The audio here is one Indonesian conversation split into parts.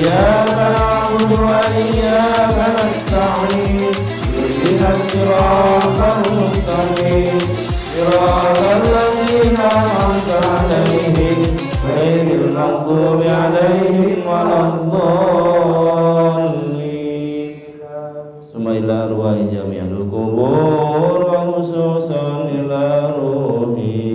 iyyaka na'budu wa iyyaka nasta'in ihdinas siratal mustaqim siratal ladzina an'amta 'alaihim ghairil maghdubi 'alaihim waladdallin. Summa ila arwahi jami'il qubur wa khususan ila ruhi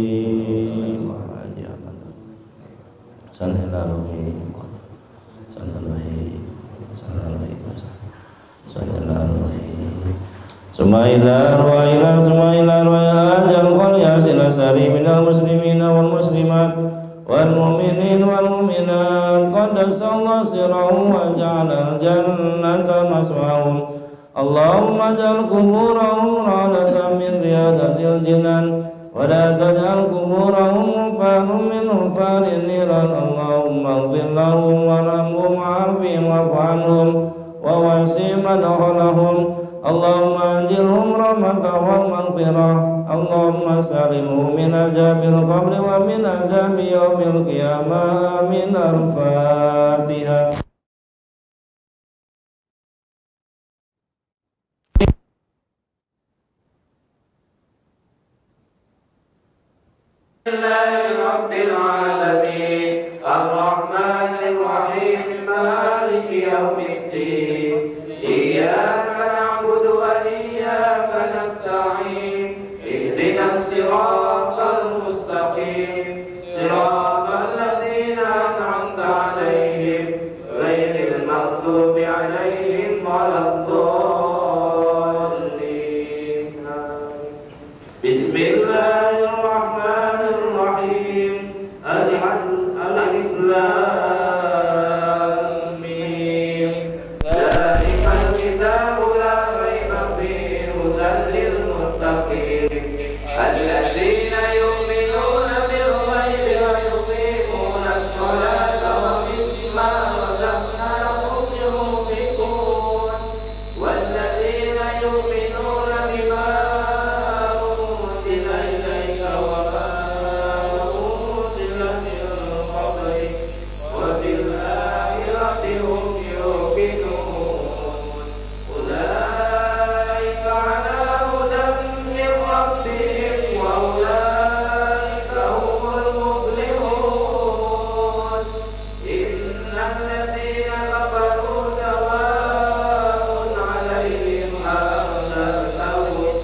Sumailar wa ila sumailar wa ila ajal qul yasin asari minal muslimina wal muslimat wal mu'minin wal mu'minat qaddasallahu sirahum wa ja'ala jannata maswahum Allahumma ja'al kuburahum rawdatan min riyadatil jinan wa la taj'al kuburahum fanum min hufarin niran Allahumma ighfir lahum warhamhum wa'afihim wa'fu anhum wa wasi' madkhalahum Allahumma anjilhum rahmatan wal maghfirah Allahumma salimhum min azabil qabri wa min azabi yaumil qiyamah amin. Al-Fatihah. Rabbil alamin ar-rahmanir rahim maliki yaumiddin iyyaka na'budu wa iyyaka nasta'in ihdinas siratal mustaqim siratal ladzina an'amta 'alaihim ghairil maghdubi 'alaihim waladdallin. Bismillahirrahmanirrahim. Alif lam mim. Dzalikal kitabu la raiba fihi hudan lil muttaqin alladzina yu'minuna bil ghaibi wa yuqimuna as-salata wa mimma razaqnahum yunfiqun walladzina yu'minuna bima unzila ilayka wa ma unzila min qablik wa bil akhirati hum yuqinun ulaika ala hudan min rabbihim wa ulaika humul muflihun innal ladzina kafaru sawa'un 'alaihim a'anzartahum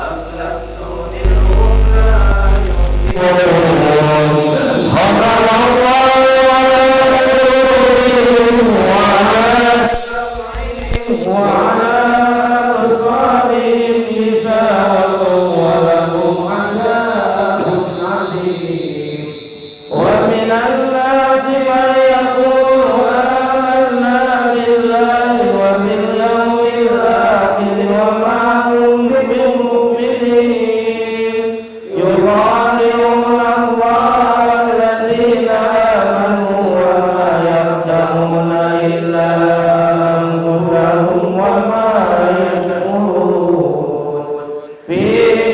am lam tunzirhum la yu'minun. Khatamallahu ala qulubihim wa ala sam'ihim wa ala absarihim ghishawatun wa lahum 'adzabun 'adzim. Wa minan nasi man yaqulu amanna billahi wa bil yawmil akhir wa ma hum bimu'minin yukhadi'una Allah walladzina amanu wa ma yakhda'una illa anfusahum wa ma yash'urun fi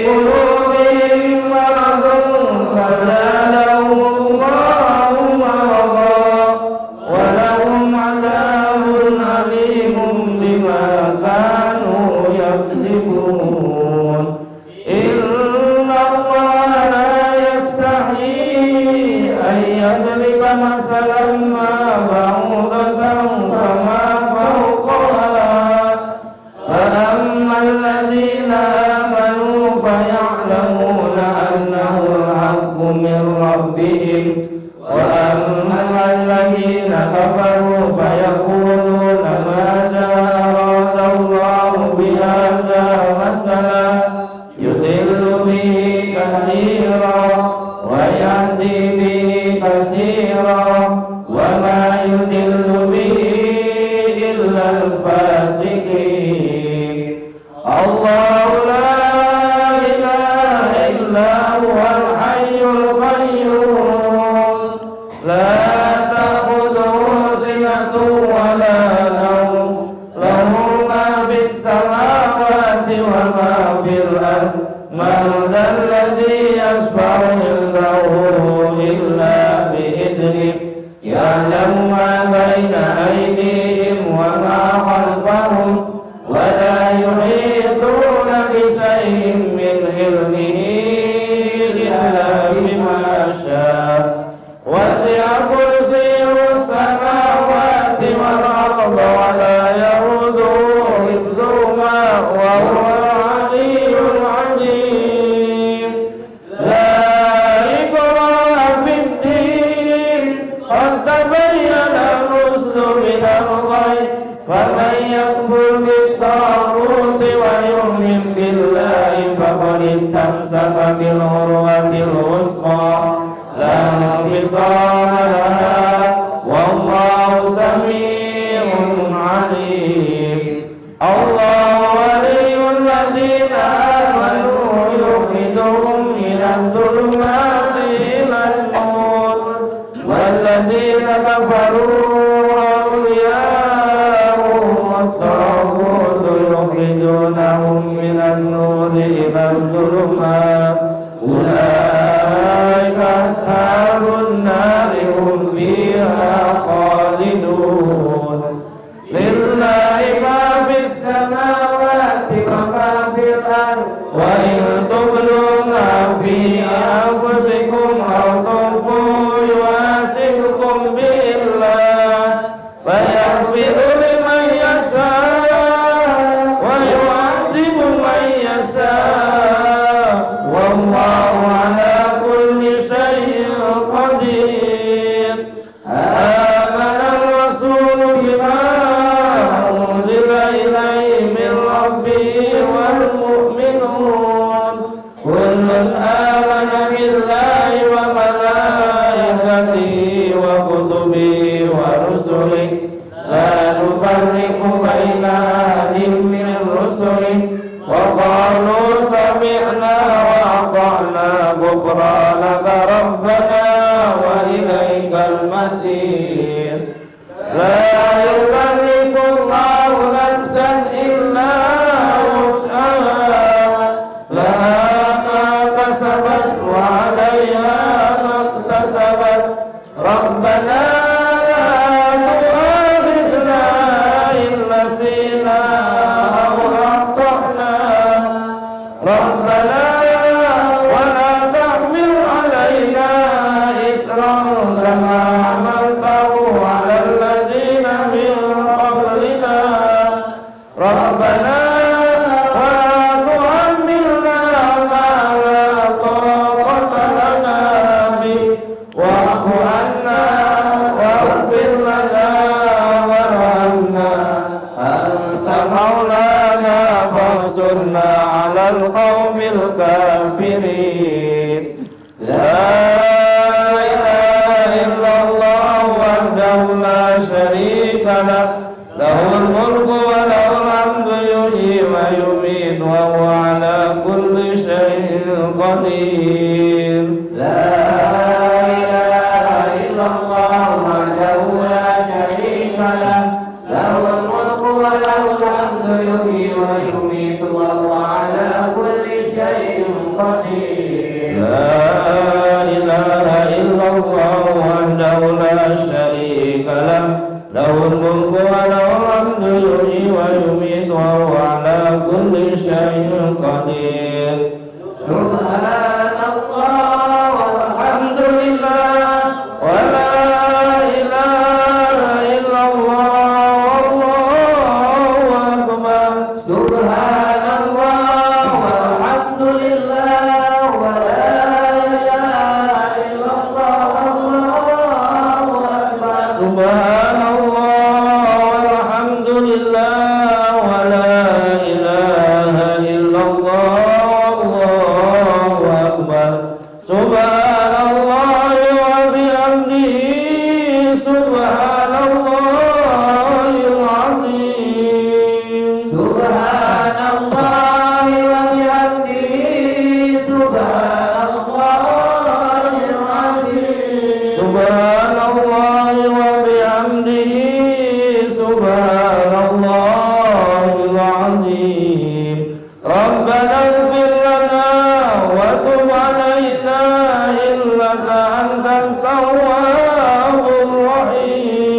qulubihim maradun fazadahumullahu maradan wa lahum 'adzabun 'alimun bima kanu yakdzibun. Inna Allaha la yastahi an yadriba masalan ma ba'udatan fama fawqaha fa amma alladhina amanu faya'lamuna annahu al-haqqu min rabbihim wa amma alladhina kafaru fayaquluna madha arada Allahu bihadza masalan yudillu bihi katsiran wa yahdi bihi katsiran wa ma yudillu bihi illa al-fasiqin. Allahu la ilaha illa huwal hayyul qayyum la ta'khudhuhu sinatun wa la nawm lahu ma fis samawati wa ma fil ard man dhal ladzi yashfa'u indahu illa bi idhnihi ya'lamu ma bayna aydihim قد تبين الرشد من الغي فمن يكفر بالطاغوت ويؤمن بالله فقد استمسك بالعروة الوثقى لا انفصام لها والله سميع عليم. الله ولي الذين آمنوا يخرجهم من الظلمات إلى النور والذين كفروا أولياءهم الطاغوت يخرجونهم من النور إلى الظلمات أولئك أصحاب النار هم فيها خالدون. لله ما في السماوات وما في الأرض وإن تبدوا ما في أنفسكم أو تخفوه يحاسبكم به الله فيغفر لمن يشاء ويعذب من يشاء والله على كل شيء قدير. آمن الرسول بما أنزل إليه من ربه والمؤمنون كل آمن بالله وملائكته وكتبه ورسله لا نفرق بين أحد من رسله وقالوا سمعنا وأطعنا غفرانك ربنا وإليك المصير. لا يكلف الله نفسا إلا وسعها لها ما كسبت وعليها ما اكتسبت ربنا لا تؤاخذنا إن نسينا أو أخطأنا ربنا ولا تحمل علينا إسرا كما حملته على الذين من قبلنا ربنا ولا تحملنا ما لا طاقة لنا به واعف عنا واغفر لنا وارحمنا أنت مولانا فانصرنا على القوم الكافرين. لا إله إلا الله وحده لا شريك له له الملك وله الحمد يحيي ويميت وهو على كل شيء قدير. لا إله إلا الله وحده لا شريك له له الملك وله الحمد يحيي ويميت وهو على كل شيء قدير. لا إله إلا الله وحده لا شريك له له الملك وله الحمد يحيي ويميت وهو على كل شيء قدير. سبحان الله والحمد لله ولا إله إلا الله والله أكبر. سبحان الله والحمد لله ولا إله إلا الله والله أكبر. سبحان الله والحمد لله ولا إله إلا الله والله أكبر. سبحان الله وبحمده سبحان الله العظيم. سبحان الله وبحمده سبحان الله العظيم. سبحان الله وبحمده سبحان الله العظيم. ربنا اغفر لنا وتب علينا إنك أنت التواب الرحيم.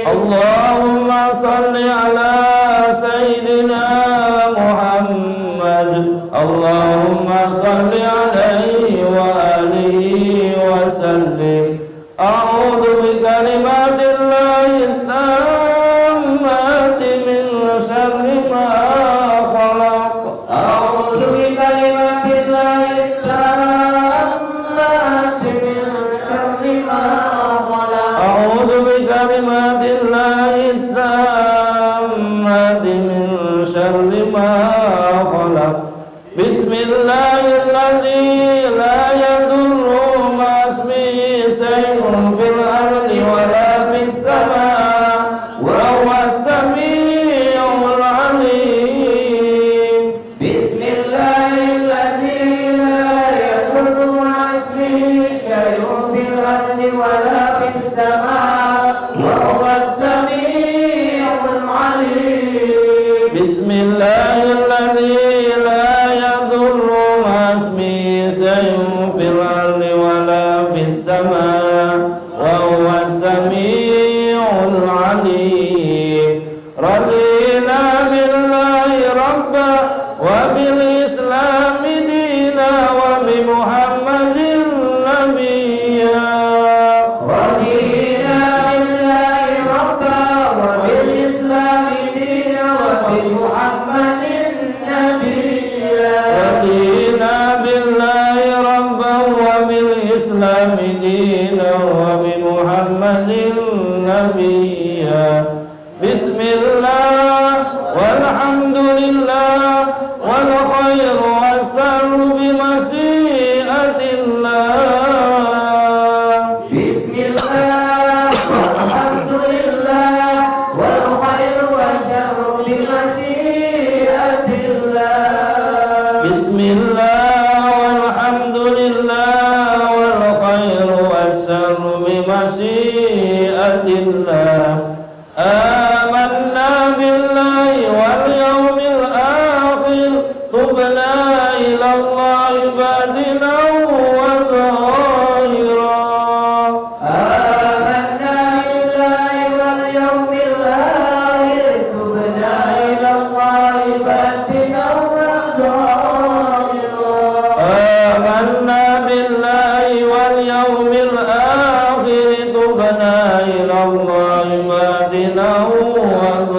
اللهم صل على سيدنا محمد اللهم صل عليه وآله وسلم أعوذ بكلمات الله التامات من شر ما خلق أعوذ بكلمات الله التامات من شر ما خلق أعوذ بكلمات الله التامات من شر ما خلق بسم الله الذي لا يضر مع اسمه شيء في الأرض ولا في السماء وهو السميع العليم بسم الله الذي لا يضر مع اسمه شيء في الأرض ولا في السماء وهو السميع العليم بسم الله الذي لا يضر مع اسمه شيء في الأرض ولا في السماء وهو السميع العليم رضينا بالله ربا وبالإسلام دينا وبمحمد نبيا رضينا بالله ربا وبالإسلام دينا وبمحمد نبيا رضينا بالله ربا وبالإسلام دينا وبمحمد نبيا بسم الله والحمد لله والخير والسر بمشيئة الله بسم الله والحمد لله والخير والسر بمشيئة الله بسم الله والحمد لله والخير والسر بمشيئة الله آمنا بالله واليوم الآخر تبنا إلى الله باطنا وظاهرا آمنا بالله واليوم الآخر تبنا إلى الله باطنا وظاهرا آمنا بالله واليوم الآخر تبنا إلى الله باطنا وظاهرا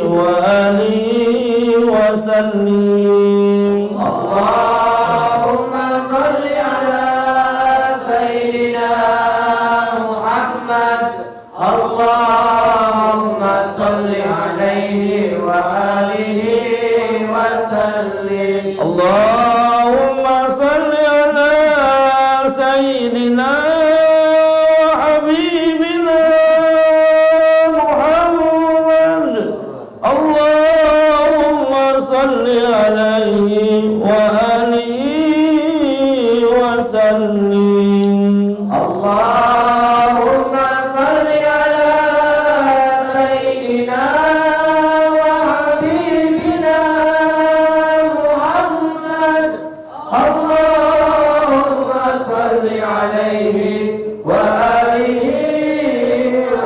وسلم اللهم صل على سيدنا محمد اللهم صل عليه وآله وسلم اللهم صل على سيدنا وحبيبنا محمد اللهم صل عليه وآله وسلم اللهم صل على سيدنا وحبيبنا محمد اللهم صل عليه وآله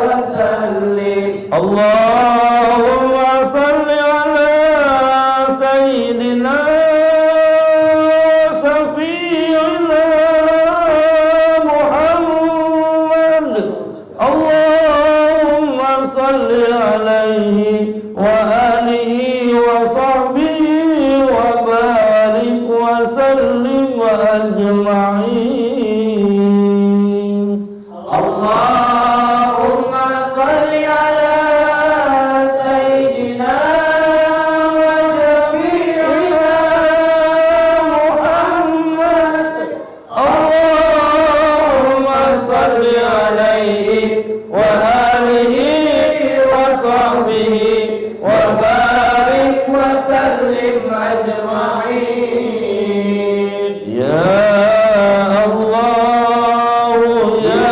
وسلم اللهم صل على سيدنا شفيعنا محمد اللهم صل عليه وآله وصحبه وبارك وسلم أجمعين اللهم صل على سيدنا وشفيعنا محمد اللهم صل عليه وآله وصحبه وبارك وسلم أجمعين يا الله يا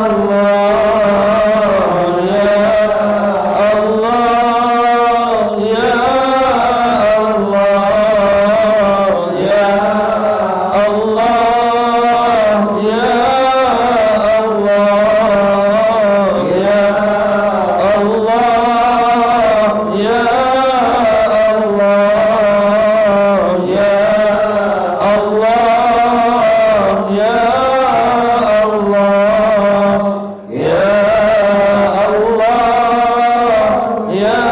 الله يا الله يا الله يا الله يا الله يا الله يا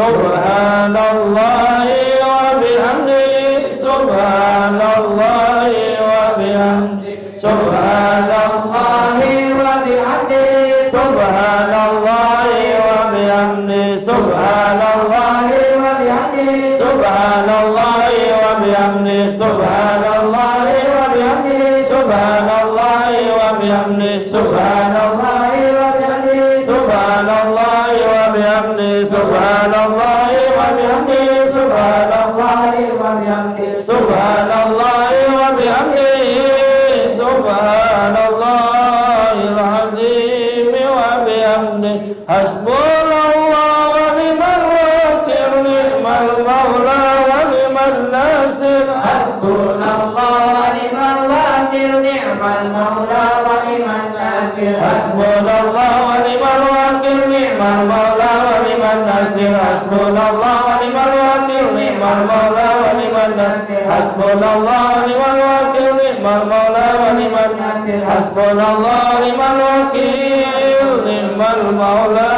Subhanallahi wa bihamdihi, Subhanallahi wa bihamdihi, Subhanallahi wa bihamdihi, Subhanallahi wa bihamdihi, Subhanallahi wa bihamdihi, Subhanallahi wa bihamdihi, Subhanallahi wa bihamdihi, Subhanallahi wa bihamdihi, Subhanallahi wa bihamdihi, Subhanallahi wa bihamdihi, Subhanallahi wa bihamdihi, Subhanallahi wa bihamdihi, Subhanallahi wa bihamdihi, Subhanallahil azim wa bihamdihi, hasbunallahu wa ni'mal wakil, ni'mal maula wa ni'mal nasir, hasbunallahu wa ni'mal wakil, ni'mal maula wa ni'mal nasir, hasbunallahu wa ni'mal wakil, ni'mal maula wa ni'mal nasir, hasbunallahu wa ni'mal wakil, ni'mal maula wa ni'mal nasir, hasbunallahu wa ni'mal wakil, ni'mal maula wa ni'mal nasir, hasbunallahu wa ni'mal wakil, ni'mal maula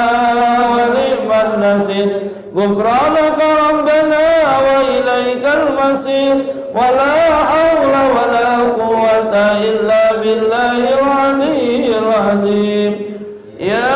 wa ni'mal nasir. Ghufranaka rabbana wa ilaikal masir, wa la hawla wa la quwwata illa billahil aliyyil azim. Ya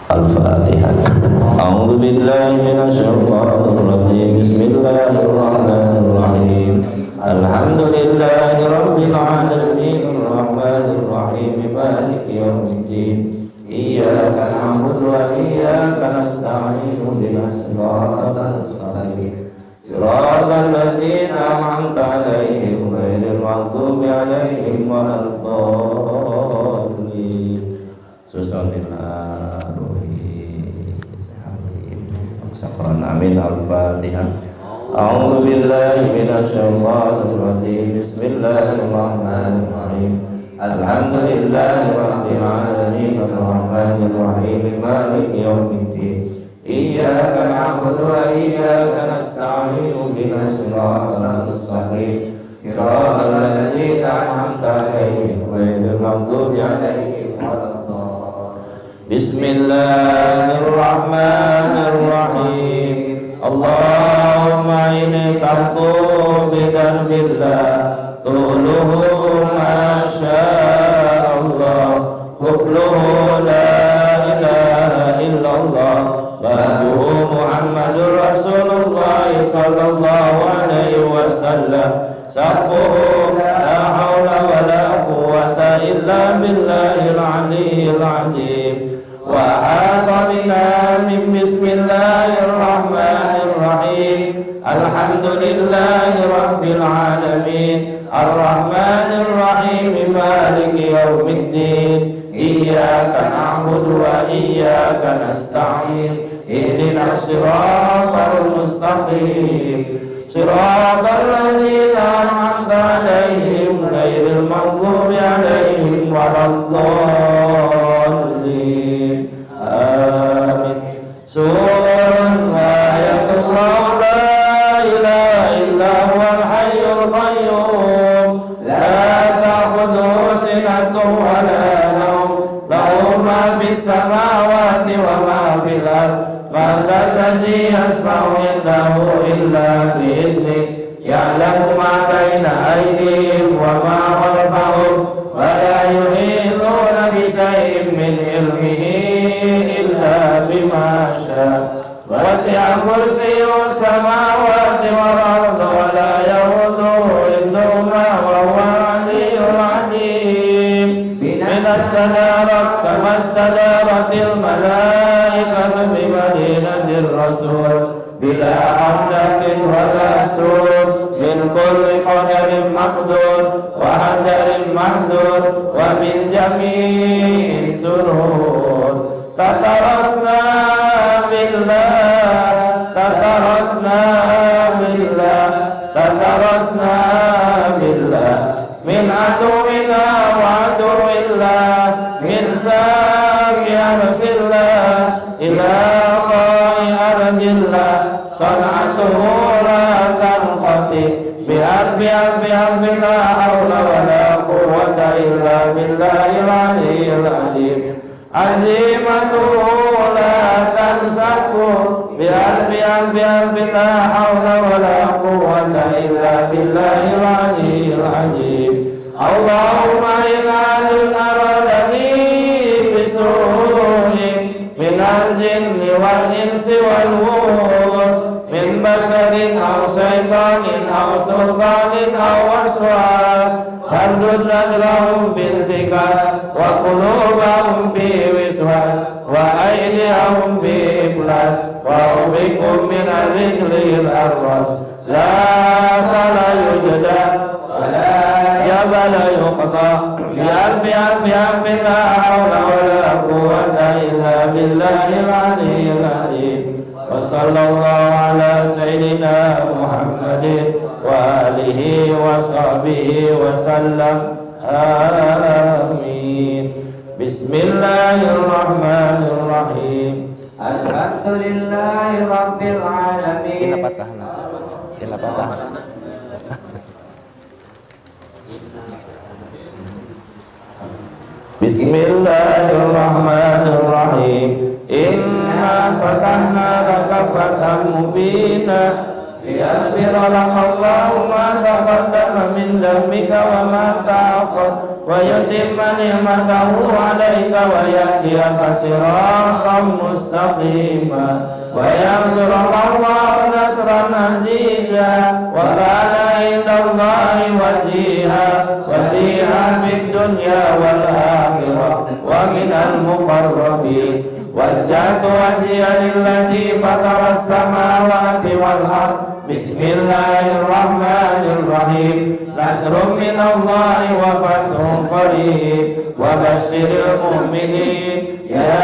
Al-Fatihah. A'udzu billahi minasyaitonir rajim. Bismillahirrahmanirrahim. Alhamdulillahi rabbil alamin, arrahmanir rahim, maliki yaumiddin. Iyyaka na'budu wa iyyaka nasta'in. Ihdinas siratal mustaqim. Siratal ladzina an'amta 'alaihim ghairil maghdubi 'alaihim waladdallin. Susanillah Sakran amin. Al-Fatihah. A'udzu billahi minasyaitonir rajim. Bismillahirrahmanirrahim. Alhamdulillahi rabbil alamin, arrahmanir rahim, maliki yaumiddin. Iyyaka na'budu wa iyyaka nasta'in. Ihdinas siratal mustaqim. Siratal ladzina an'amta 'alaihim ghairil maghdubi 'alaihim waladdallin. Bismillahirrahmanirrahim. Allahumma inni taqtu bidanbillah, tuluhu ma sya'allah, hukluhu la ilaha illallah, bahuhu Muhammadur Rasulullah sallallahu alaihi wasallam, safuhu la hawla wa la quwwata illa billahil aliyyil azim. Wa hadha bina min bismillahirrahmanirrahim. Alhamdulillah Alhamdulillahi Rabbil Alamin Ar-Rahmanir Rahim Maliki Yawmiddin Iyyaka na'budu wa iyyaka nasta'in Ihdinas siratal mustaqim Siratal ladzina an'amta 'alaihim ghairil maghdubi 'alaihim waladdallin. Amin. Surah ayatullah la ilaha illa huwal hayyul qayyum la ta'khudhuhu sinatun wa la nawm lahu ma fis samawati wa ma fil ardh ma dzalladzi yasma'u indahu illa bi'idhnihi ya'lamu ma baina aydihim wa ma khalfahum wa la yuhituna bi shay'in min ilmihi illa bima syaa wasi'a kursiyyuhu samawati wal arda wa la ya'uduhu hifdhuhuma wa huwal 'aliyyul 'azim binastadarat kama stadaratil malaikatu bi madinatir rasul bila amdakin wala sur min kulli qadarin maqdur wa hadarin mahdur wa min jami'i surur tatarasna billah tatarasna billah tatarasna billah min aduwina wa aduwillah min saqi arsillah ila arjillah san'atuhu la tanqati bi'arfi la hawla wa la quwwata illa billahil aliyyil azim azimatuhu la tansaku bi'arfi la hawla wa la quwwata illa billahil aliyyil azim Allahumma inna aradani bisu'in minal jinni wal insi wal wus min basharin aw syaitanin aw sultanin aw waswas fardud nazrahum bintikas wa qulubahum fi wiswas wa aydihum fi iflas wa ubikum min ar-rijlil arwas la sala yujda wa la jabala yuqta bi'alfi la hawla wa la quwwata illa billahil aliyyil azim wa sallallahu ala sayyidina Muhammadin wa alihi wa sahbihi wa sallam amin bismillahirrahmanirrahim alhamdulillahi rabbil alamin Ina patah Bismillahirrahmanirrahim Inna fatahna laka fathan mubina liyaghfira laka Allahu ma taqaddama min dhanbika wa ma ta'akhkhara wa yutimma ni'matahu 'alaika wa yahdiyaka siratan mustaqima wa yansuraka Allahu nasran 'azizza wa kana 'indallahi wajiha fid dunya wal akhirah wa minal muqarrabin wajjahtu wajhiya lilladzi fatara as-samawati wal ardh bismillahirrahmanirrahim nasrun minallahi wa fathun qarib wa basyiril mu'minin ya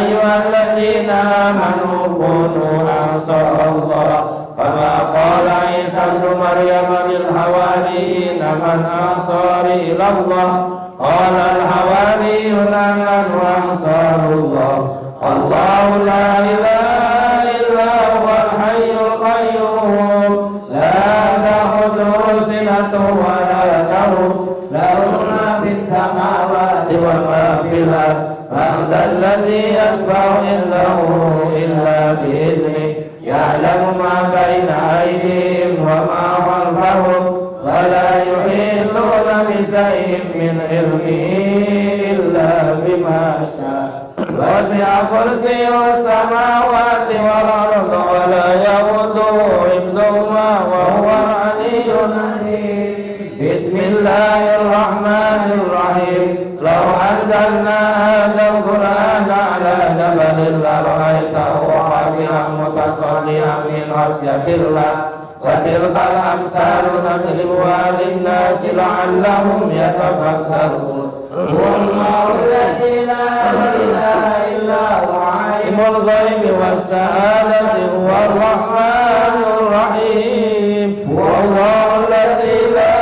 ayyuhalladzina amanu kunu ansarallah kama qala Isa ibn Maryam lil hawariyina man ansari ilallah qala al hawariyuna nahnu ansarullah Allahu la ilaha illa huwal hayyul qayyum la ta'khudhuhu sinatun wa la nawm lahu ma fis samawati wa ma fil ardh man dzalladzi yashfa'u indahu illa bi'idhnihi ya'lamu ma baina aydihim wa ma khalfahum wa la yuhituna bi shay'in min ilmihi illa bima syaa wasi'a kursiyyuhu samawati wal arda wa la ya'uduhu hifdhuhuma wa huwal 'aliyyul 'azim bismillahirrahmanirrahim law anzalna hadzal qur'ana 'ala jabalin la ra'aytahu khashi'an mutasaddian min khashyatillah وتلك الأمثال نضربها للناس لعلهم يتفكرون والله الذي لا إله إلا هو عالم الغيب والشهادة هو الرحمن الرحيم والله الذي لا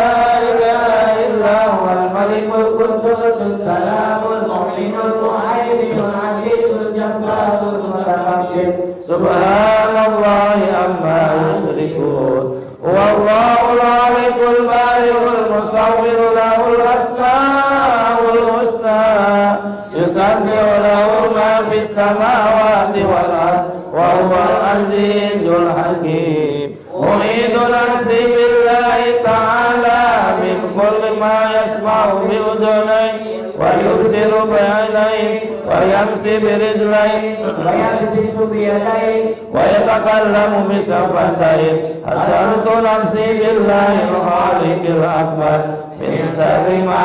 إله إلا هو الملك القدوس السلام المؤمن المهيمن العزيز الجبار المتكبر سبحان الله عما يشركون والله الخالق البارئ المصور له الأسماء الحسنى يسبح له ما في السماوات والأرض وهو العزيز الحكيم أعيذ نفسي بالله تعالى من كل ما يسمع بأذنيه ويبصر بعينيه ويمشي برجليه ويلبس بيديه ويتكلم بشفتيه حسنت نفسي بالله الخالق الأكبر من شر ما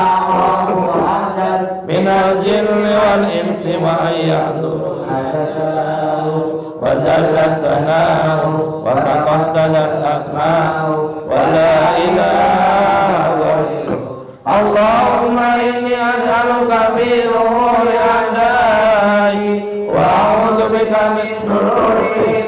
من الجن والإنس وأن يحضرون وجل ثناؤه وتقدست أسماؤه ولا إله غيره اللهم إني أسألك في نور أعدائي وأعوذ بك من شرورهم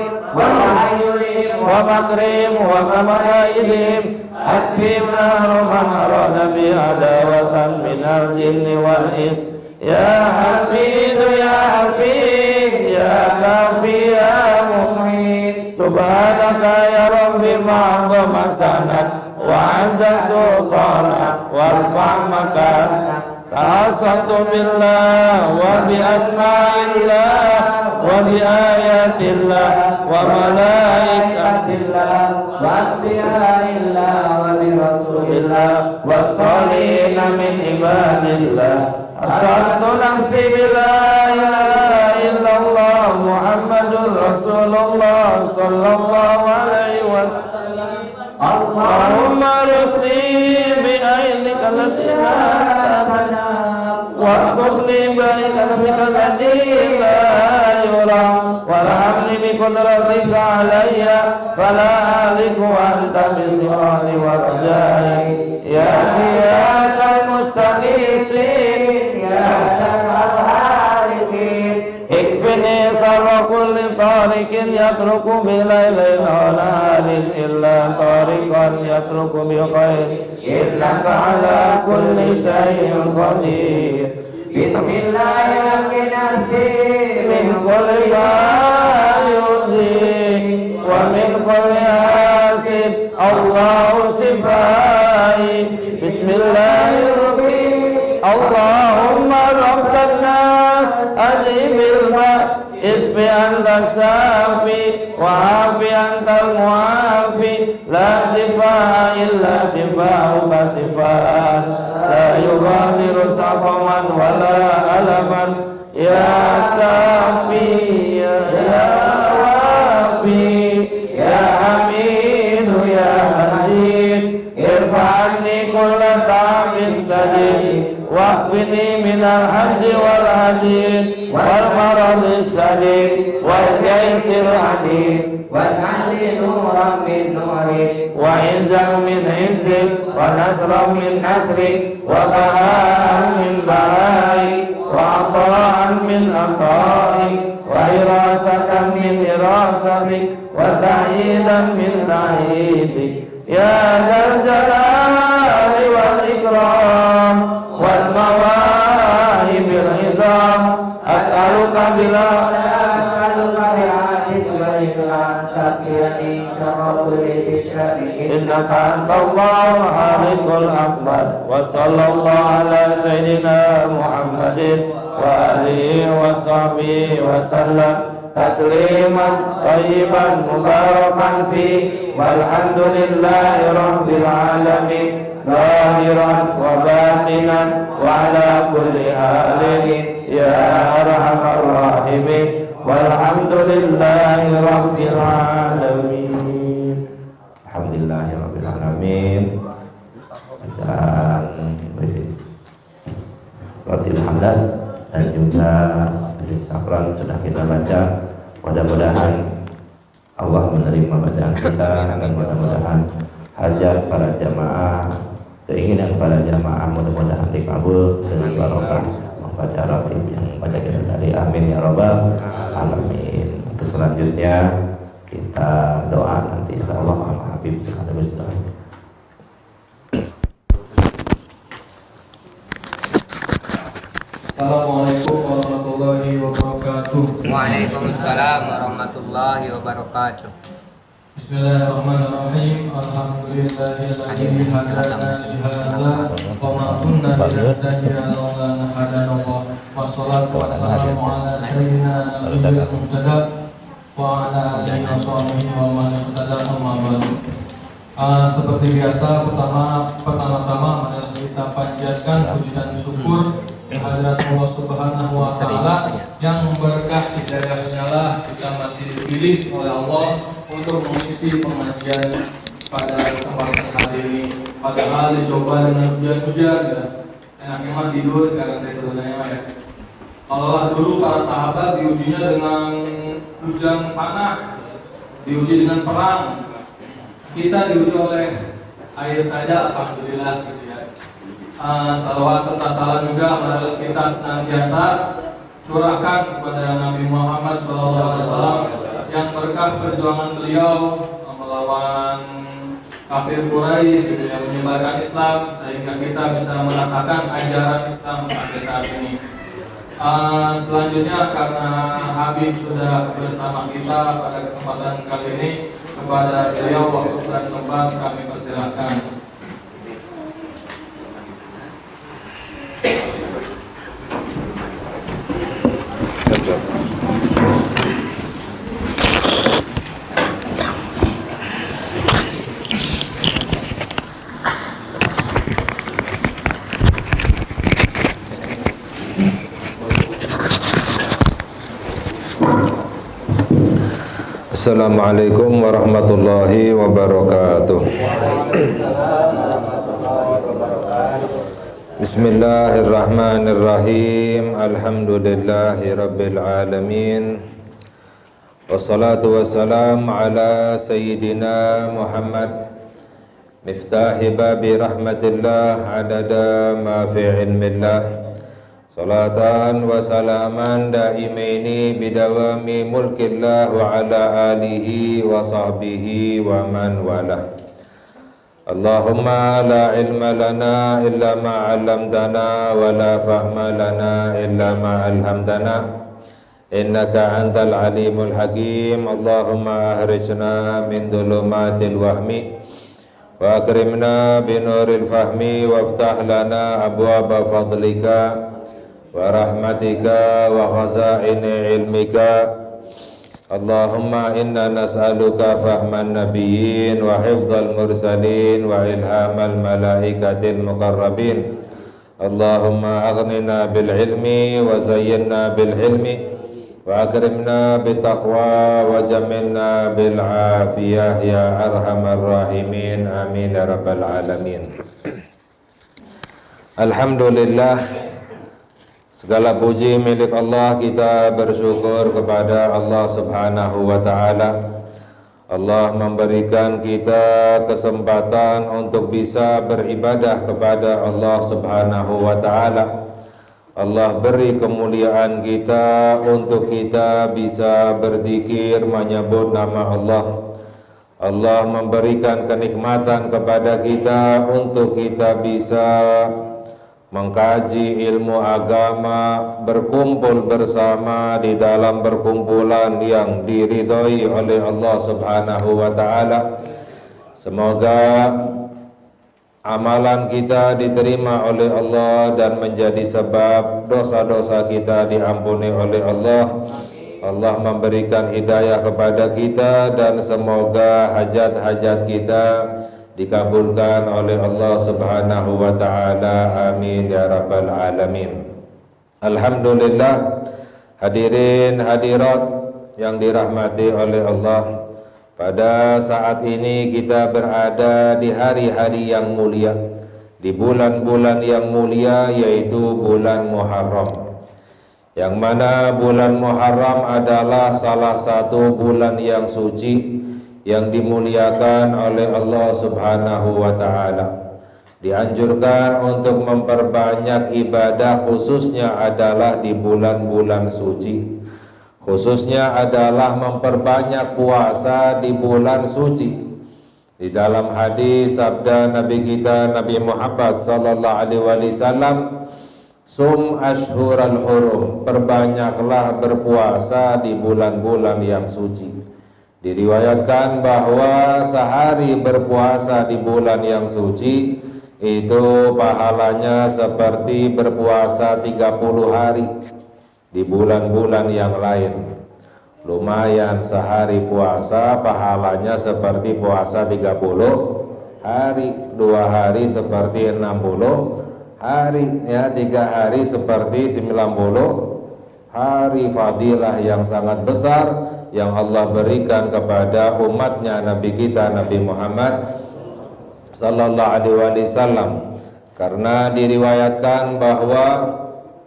ومكرهم ومكائدهم أكفهم نار من أراد بي عداوة من الجن والإنس يا حفيظ يا حفيظ يا كافي يا مؤمن سبحانك يا ربي ما عظم سنك وعز سلطانك وارفع مكانك تعصت بالله وبأسماء الله وبآيات الله وملائكة الله وأنبياء الله وبرسول الله والصالحين من عباد الله أسألت نفسي بلا إله إلا الله محمد رسول الله صلى الله عليه وسلم اللهم ارزقني بعينك التي لا تنام واكتبني بعلمك الذي لا يرى وارحمني بقدرتك علي فلا أهلك وأنت بصراطي ورجائي يا غياث المستغيثين يا شر الهالكين اكفني شر كل طارق يترك بليل ونهار إلا طارقا يترك بخير إنك على كل شيء قدير بسم الله لك نفسي من كل ما يؤذي ومن كل حاسد الله شفائي بسم الله الرحيم اللهم رب الناس أذهب البأس اشف أنت الشافي وعافي أنت المعافي لا شفاء إلا شفاءك شفاء لا يغادر سقما ولا ألما يا كافي يا وافي يا حميد يا مجيد ارفع عني كل تعب سديد واكفني من الحد والحديد والمرض الشديد والكيس العديد واجعل لي نورا من نورك وعزا من عزك ونصرا من نصرك وبهاء من بهائك وعطاء من عطائك وإراسة من إراستك وتأييدا من تأييدك يا ذا الجلال والإكرام والمواهب العظام أسألك بلا إنك أنت الله الخالق الأكبر وصلى الله على سيدنا محمد وآله وصحبه وسلم تسليما طيبا مباركا فيه والحمد لله رب العالمين ظاهرا وباطنا وعلى كل حال يا أرحم الراحمين والحمد لله رب العالمين. Alhamdulillah rabbil alamin. Bacaan Ratil Hamdan dan juga Diri Safran sudah kita baca. Mudah-mudahan Allah menerima bacaan kita dan mudah-mudahan hajat para jamaah, keinginan para jamaah mudah-mudahan dikabul dengan barokah membaca ratib yang baca kita tadi. Amin ya rabbal alamin. Untuk selanjutnya kita doa nanti insyaallah sama Habib sekaligus doa. Assalamualaikum warahmatullahi wabarakatuh. Waalaikumsalam warahmatullahi wabarakatuh. Bismillahirrahmanirrahim. Alhamdulillahilladzi hadana li hadza wa ma kunna linahtadiya laula an hadana Allah. Wassalatu wassalamu ala sayyidina nabiyil muhtada wa ala alihi wa sahbihi wa man ihtada amma ba'du. Seperti biasa, pertama-tama marilah kita panjatkan puji dan syukur kehadirat Allah Subhanahu wa taala yang berkah hidayahnya lah kita masih dipilih oleh Allah untuk mengisi pengajian pada kesempatan hari ini. Padahal dicoba dengan hujan-hujan ya. Enaknya mah tidur sekarang sebenarnya ya. Kalau dulu para sahabat diujinya dengan hujan panas, diuji dengan perang. Kita diuji oleh air saja, alhamdulillah gitu ya. Salawat serta salam juga marilah kita senantiasa curahkan kepada Nabi Muhammad SAW yang berkah perjuangan beliau melawan kafir Quraisy yang menyebarkan Islam sehingga kita bisa merasakan ajaran Islam pada saat ini. Selanjutnya karena Habib sudah bersama kita pada kesempatan kali ini, kepada beliau waktu dan tempat kami persilakan. Assalamualaikum warahmatullahi wabarakatuh. Bismillahirrahmanirrahim. Alhamdulillahi rabbil alamin. Wassalatu wassalamu ala sayyidina Muhammad miftahi babi rahmatillah adada ma fi ilmillah. Salatan wa salaman daimaini bidawami mulkillah wa ala alihi wa sahbihi wa man walah. Allahumma la ilma lana illa ma 'allamtana wa la fahma lana illa ma 'allamtana innaka antal alimul hakim. Allahumma ahrijna min dhulumatil wahmi wa akrimna binuril fahmi waftah lana abwaaba fadlika wa rahmatika wa khazaini ilmika. Allahumma inna nas'aluka fahman nabiyyin wa hifdzal mursalin wa ilhamal malaikatil muqarrabin. Allahumma aghnina bil ilmi wa zayyinna bil hilmi wa akrimna bit taqwa wa jamilna bil afiyah ya arhamar rahimin. Amin ya rabbal alamin. Alhamdulillah, segala puji milik Allah. Kita bersyukur kepada Allah Subhanahu wa ta'ala. Allah memberikan kita kesempatan untuk bisa beribadah kepada Allah Subhanahu wa ta'ala. Allah beri kemuliaan kita untuk kita bisa berzikir menyebut nama Allah. Allah memberikan kenikmatan kepada kita untuk kita bisa mengkaji ilmu agama, berkumpul bersama di dalam perkumpulan yang diridhoi oleh Allah Subhanahu wa ta'ala. Semoga amalan kita diterima oleh Allah dan menjadi sebab dosa-dosa kita diampuni oleh Allah. Allah memberikan hidayah kepada kita dan semoga hajat-hajat kita dikabulkan oleh Allah Subhanahu wa ta'ala. Amin ya rabbal alamin. Alhamdulillah, hadirin hadirat yang dirahmati oleh Allah, pada saat ini kita berada di hari-hari yang mulia, di bulan-bulan yang mulia, yaitu bulan Muharram. yang mana bulan Muharram adalah salah satu bulan yang suci yang dimuliakan oleh Allah Subhanahu wa Ta'ala. Dianjurkan untuk memperbanyak ibadah, khususnya adalah di bulan-bulan suci, khususnya adalah memperbanyak puasa di bulan suci. Di dalam hadis sabda Nabi kita Nabi Muhammad sallallahu alaihi wasallam, sum ashhural hurum, perbanyaklah berpuasa di bulan-bulan yang suci. Diriwayatkan bahwa sehari berpuasa di bulan yang suci itu pahalanya seperti berpuasa 30 hari di bulan-bulan yang lain. Lumayan, sehari puasa pahalanya seperti puasa 30 hari, 2 hari seperti 60 hari, ya 3 hari seperti 90 hari. Fadilah yang sangat besar yang Allah berikan kepada umatnya Nabi kita Nabi Muhammad sallallahu alaihi wasallam, karena diriwayatkan bahwa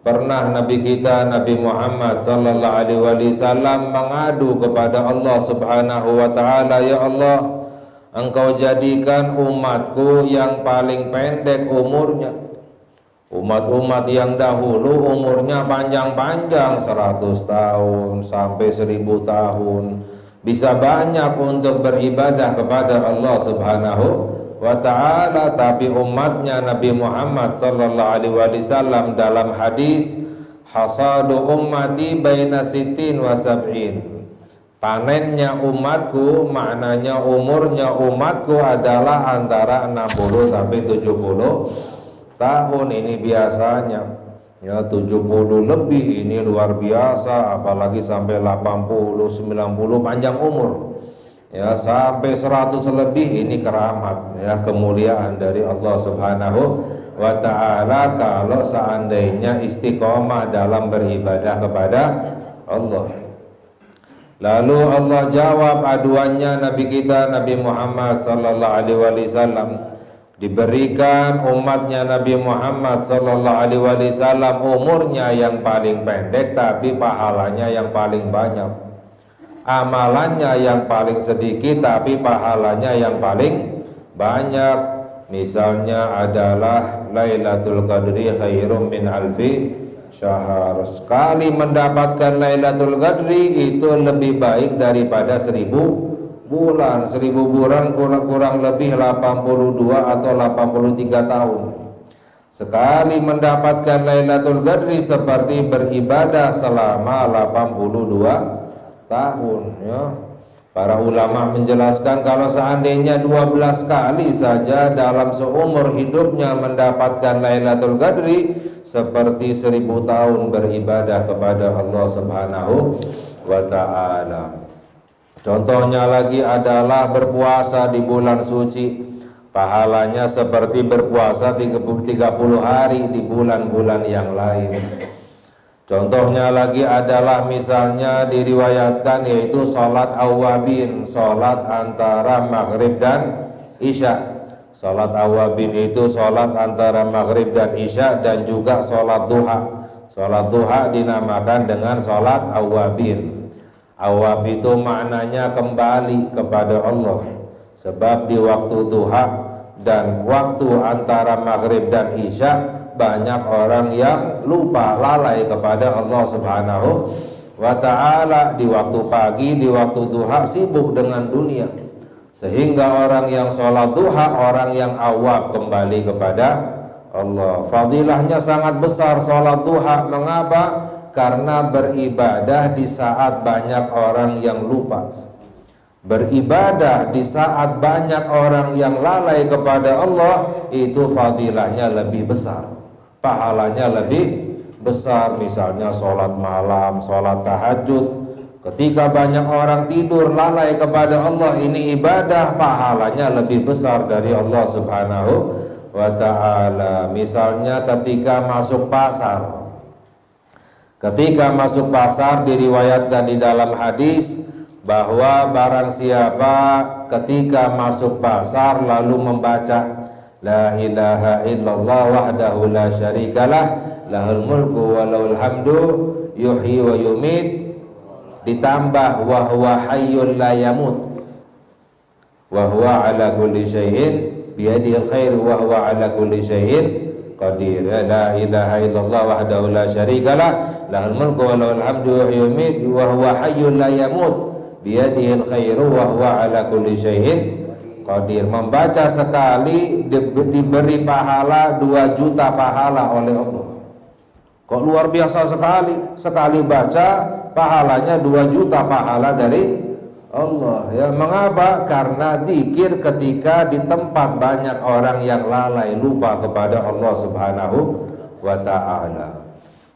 pernah Nabi kita Nabi Muhammad sallallahu alaihi wasallam mengadu kepada Allah Subhanahu wa Ta'ala, ya Allah, Engkau jadikan umatku yang paling pendek umurnya. Umat-umat yang dahulu umurnya panjang-panjang, 100 tahun sampai 1000 tahun, bisa banyak untuk beribadah kepada Allah Subhanahu wa Ta'ala. Tapi umatnya Nabi Muhammad sallallahu alaihi wasallam dalam hadis, hasadu ummati baina sitin wa sab'in, panennya umatku, maknanya umurnya umatku adalah antara 60 sampai 70 tahun. Ini biasanya ya 70 lebih, ini luar biasa, apalagi sampai 80, 90 panjang umur. Ya sampai 100 lebih, ini keramat, ya kemuliaan dari Allah Subhanahu wa Ta'ala kalau seandainya istiqomah dalam beribadah kepada Allah. Lalu Allah jawab aduannya Nabi kita Nabi Muhammad sallallahu alaihi wasallam. Diberikan umatnya Nabi Muhammad sallallahu alaihi wasallam umurnya yang paling pendek, tapi pahalanya yang paling banyak. Amalannya yang paling sedikit, tapi pahalanya yang paling banyak. Misalnya adalah Lailatul Qadri khairum min alfi syahr. Sekali mendapatkan Lailatul Qadri itu lebih baik daripada 1000 bulan. 1000 bulan kurang lebih 82 atau 83 tahun. Sekali mendapatkan Lailatul Qadri seperti beribadah selama 82 tahun, ya. Para ulama menjelaskan kalau seandainya 12 kali saja dalam seumur hidupnya mendapatkan Lailatul Qadri, seperti 1000 tahun beribadah kepada Allah Subhanahu wa Ta'ala. Contohnya lagi adalah berpuasa di bulan suci, pahalanya seperti berpuasa 30 hari di bulan-bulan yang lain. Contohnya lagi adalah misalnya diriwayatkan yaitu sholat awabin, sholat antara maghrib dan isya. Sholat awabin itu sholat antara maghrib dan isya, dan juga sholat duha. Sholat duha dinamakan dengan sholat awabin. Awab itu maknanya kembali kepada Allah, sebab di waktu duha dan waktu antara maghrib dan isya banyak orang yang lupa, lalai kepada Allah Subhanahu wa Ta'ala. Di waktu pagi, di waktu duha sibuk dengan dunia, sehingga orang yang sholat duha, orang yang awab kembali kepada Allah. Fadilahnya sangat besar sholat duha. Mengapa? Karena beribadah di saat banyak orang yang lupa, beribadah di saat banyak orang yang lalai kepada Allah, itu fadilahnya lebih besar, pahalanya lebih besar. Misalnya sholat malam, sholat tahajud, ketika banyak orang tidur lalai kepada Allah, ini ibadah, pahalanya lebih besar dari Allah Subhanahu wa Ta'ala. Misalnya ketika masuk pasar, ketika masuk pasar diriwayatkan di dalam hadis bahwa barang siapa ketika masuk pasar lalu membaca la ilaha illallah wahdahu la syarikalah lahul mulku wa lahul hamdu yuhyi wa yumit, ditambah wa huwa hayyul la yamut, wa huwa ala kulli syai'in biyadihil khair wa huwa ala kulli syai'in qadir. La ilaha illallah wahdahu la syarikalah, lahul mulku wa lahul hamdu wa yuhyi wa huwa hayyul la yamut biyadihil khairu wa huwa ala kulli syai'in qadir. Membaca sekali diberi pahala 2 juta pahala oleh Allah. Kok luar biasa sekali. Sekali baca pahalanya 2 juta pahala dari Allah. Ya, mengapa? Karena zikir ketika di tempat banyak orang yang lalai, lupa kepada Allah Subhanahu wa ta'ala.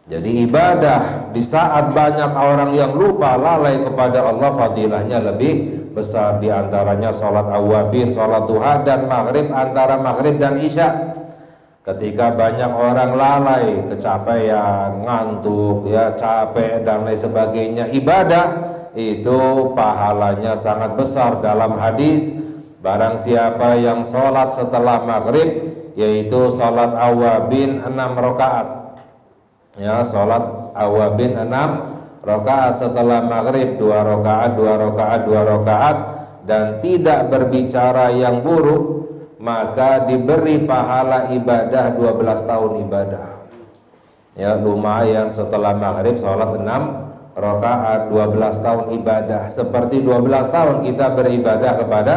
Jadi ibadah di saat banyak orang yang lupa, lalai kepada Allah, fadilahnya lebih besar. Di antaranya sholat awabin, sholat duha dan maghrib, antara maghrib dan isya. Ketika banyak orang lalai, kecapean, ngantuk, ya capek dan lain sebagainya, ibadah itu pahalanya sangat besar. Dalam hadis, barang siapa yang sholat setelah maghrib, yaitu sholat awabin 6 rakaat, ya sholat awabin 6 rakaat setelah maghrib, 2 rakaat, 2 rakaat, 2 rakaat, dan tidak berbicara yang buruk, maka diberi pahala ibadah 12 tahun ibadah. Ya lumayan, setelah maghrib sholat 6 rakaat, 12 tahun ibadah. Seperti 12 tahun kita beribadah kepada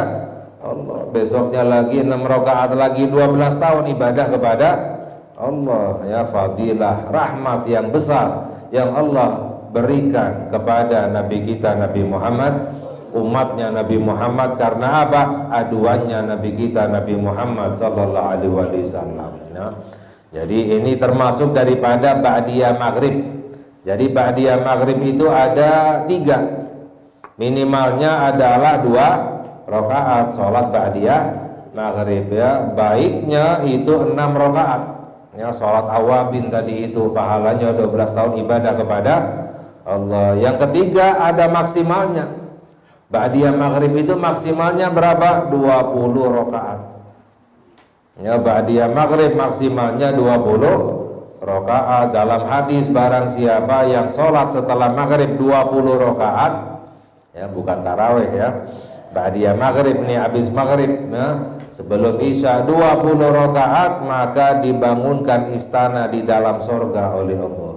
Allah. Besoknya lagi 6 rakaat lagi, 12 tahun ibadah kepada Allah. Ya fadilah, rahmat yang besar yang Allah berikan kepada Nabi kita Nabi Muhammad, umatnya Nabi Muhammad. Karena apa? Aduannya Nabi kita Nabi Muhammad sallallahu alaihi wasallam. Ya. Jadi ini termasuk daripada ba'diyah maghrib. Jadi ba'diyah maghrib itu ada 3, minimalnya adalah 2 rakaat sholat ba'diyah maghrib. Ya baiknya itu 6 rakaat. Ya sholat awabin tadi itu pahalanya 12 tahun ibadah kepada Allah. Yang ketiga ada maksimalnya. Ba'diyah maghrib itu maksimalnya berapa? 20 rakaat. Ya ba'diyah maghrib maksimalnya 20 rakaat. Dalam hadis, barang siapa yang sholat setelah maghrib 20 rakaat, ya bukan tarawih ya, ba'diyah maghrib nih, habis maghrib ya, sebelum isya 20 rakaat, maka dibangunkan istana di dalam sorga oleh Allah.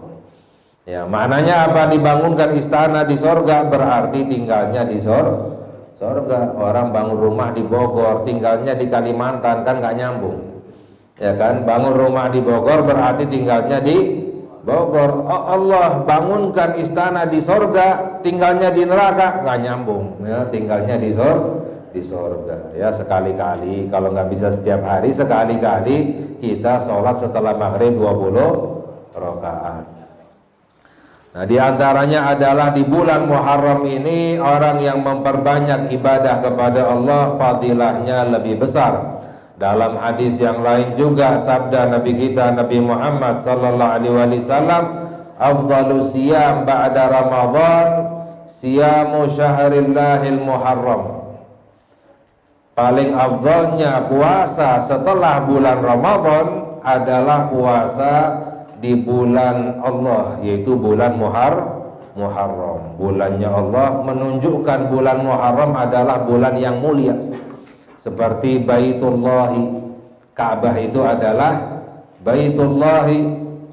Ya maknanya apa? Dibangunkan istana di sorga berarti tinggalnya di sorga. Orang bangun rumah di Bogor, tinggalnya di Kalimantan, kan nggak nyambung. Ya kan, bangun rumah di Bogor berarti tinggalnya di Bogor. Oh, Allah bangunkan istana di sorga, tinggalnya di neraka, nggak nyambung. Ya, tinggalnya di sorga. Ya sekali-kali, kalau nggak bisa setiap hari, sekali-kali kita sholat setelah maghrib 20 rakaat. Nah diantaranya adalah di bulan Muharram ini, orang yang memperbanyak ibadah kepada Allah, fadilahnya lebih besar. Dalam hadis yang lain juga sabda Nabi kita Nabi Muhammad sallallahu alaihi wasallam, afdhalus siyam ba'da Ramadan siyamu syahrillahil muharram. Paling afdalnya puasa setelah bulan Ramadan adalah puasa di bulan Allah, yaitu bulan Muharram. Bulannya Allah menunjukkan bulan Muharram adalah bulan yang mulia. Seperti Baitullahi, Ka'bah itu adalah Baitullahi,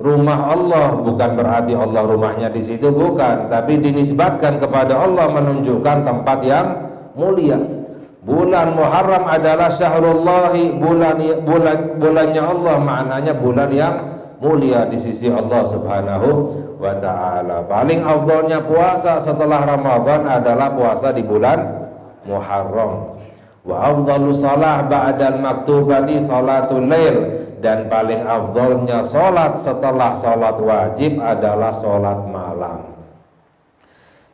rumah Allah. Bukan berarti Allah rumahnya di situ, bukan, tapi dinisbatkan kepada Allah, menunjukkan tempat yang mulia. Bulan Muharram adalah Syahrullahi, bulannya Allah, maknanya bulan yang mulia di sisi Allah Subhanahu wa ta'ala. Paling afdalnya puasa setelah Ramadan adalah puasa di bulan Muharram. Wa afdalu salah ba'dal maktubati salatul lail, dan paling afdalnya salat setelah salat wajib adalah salat malam.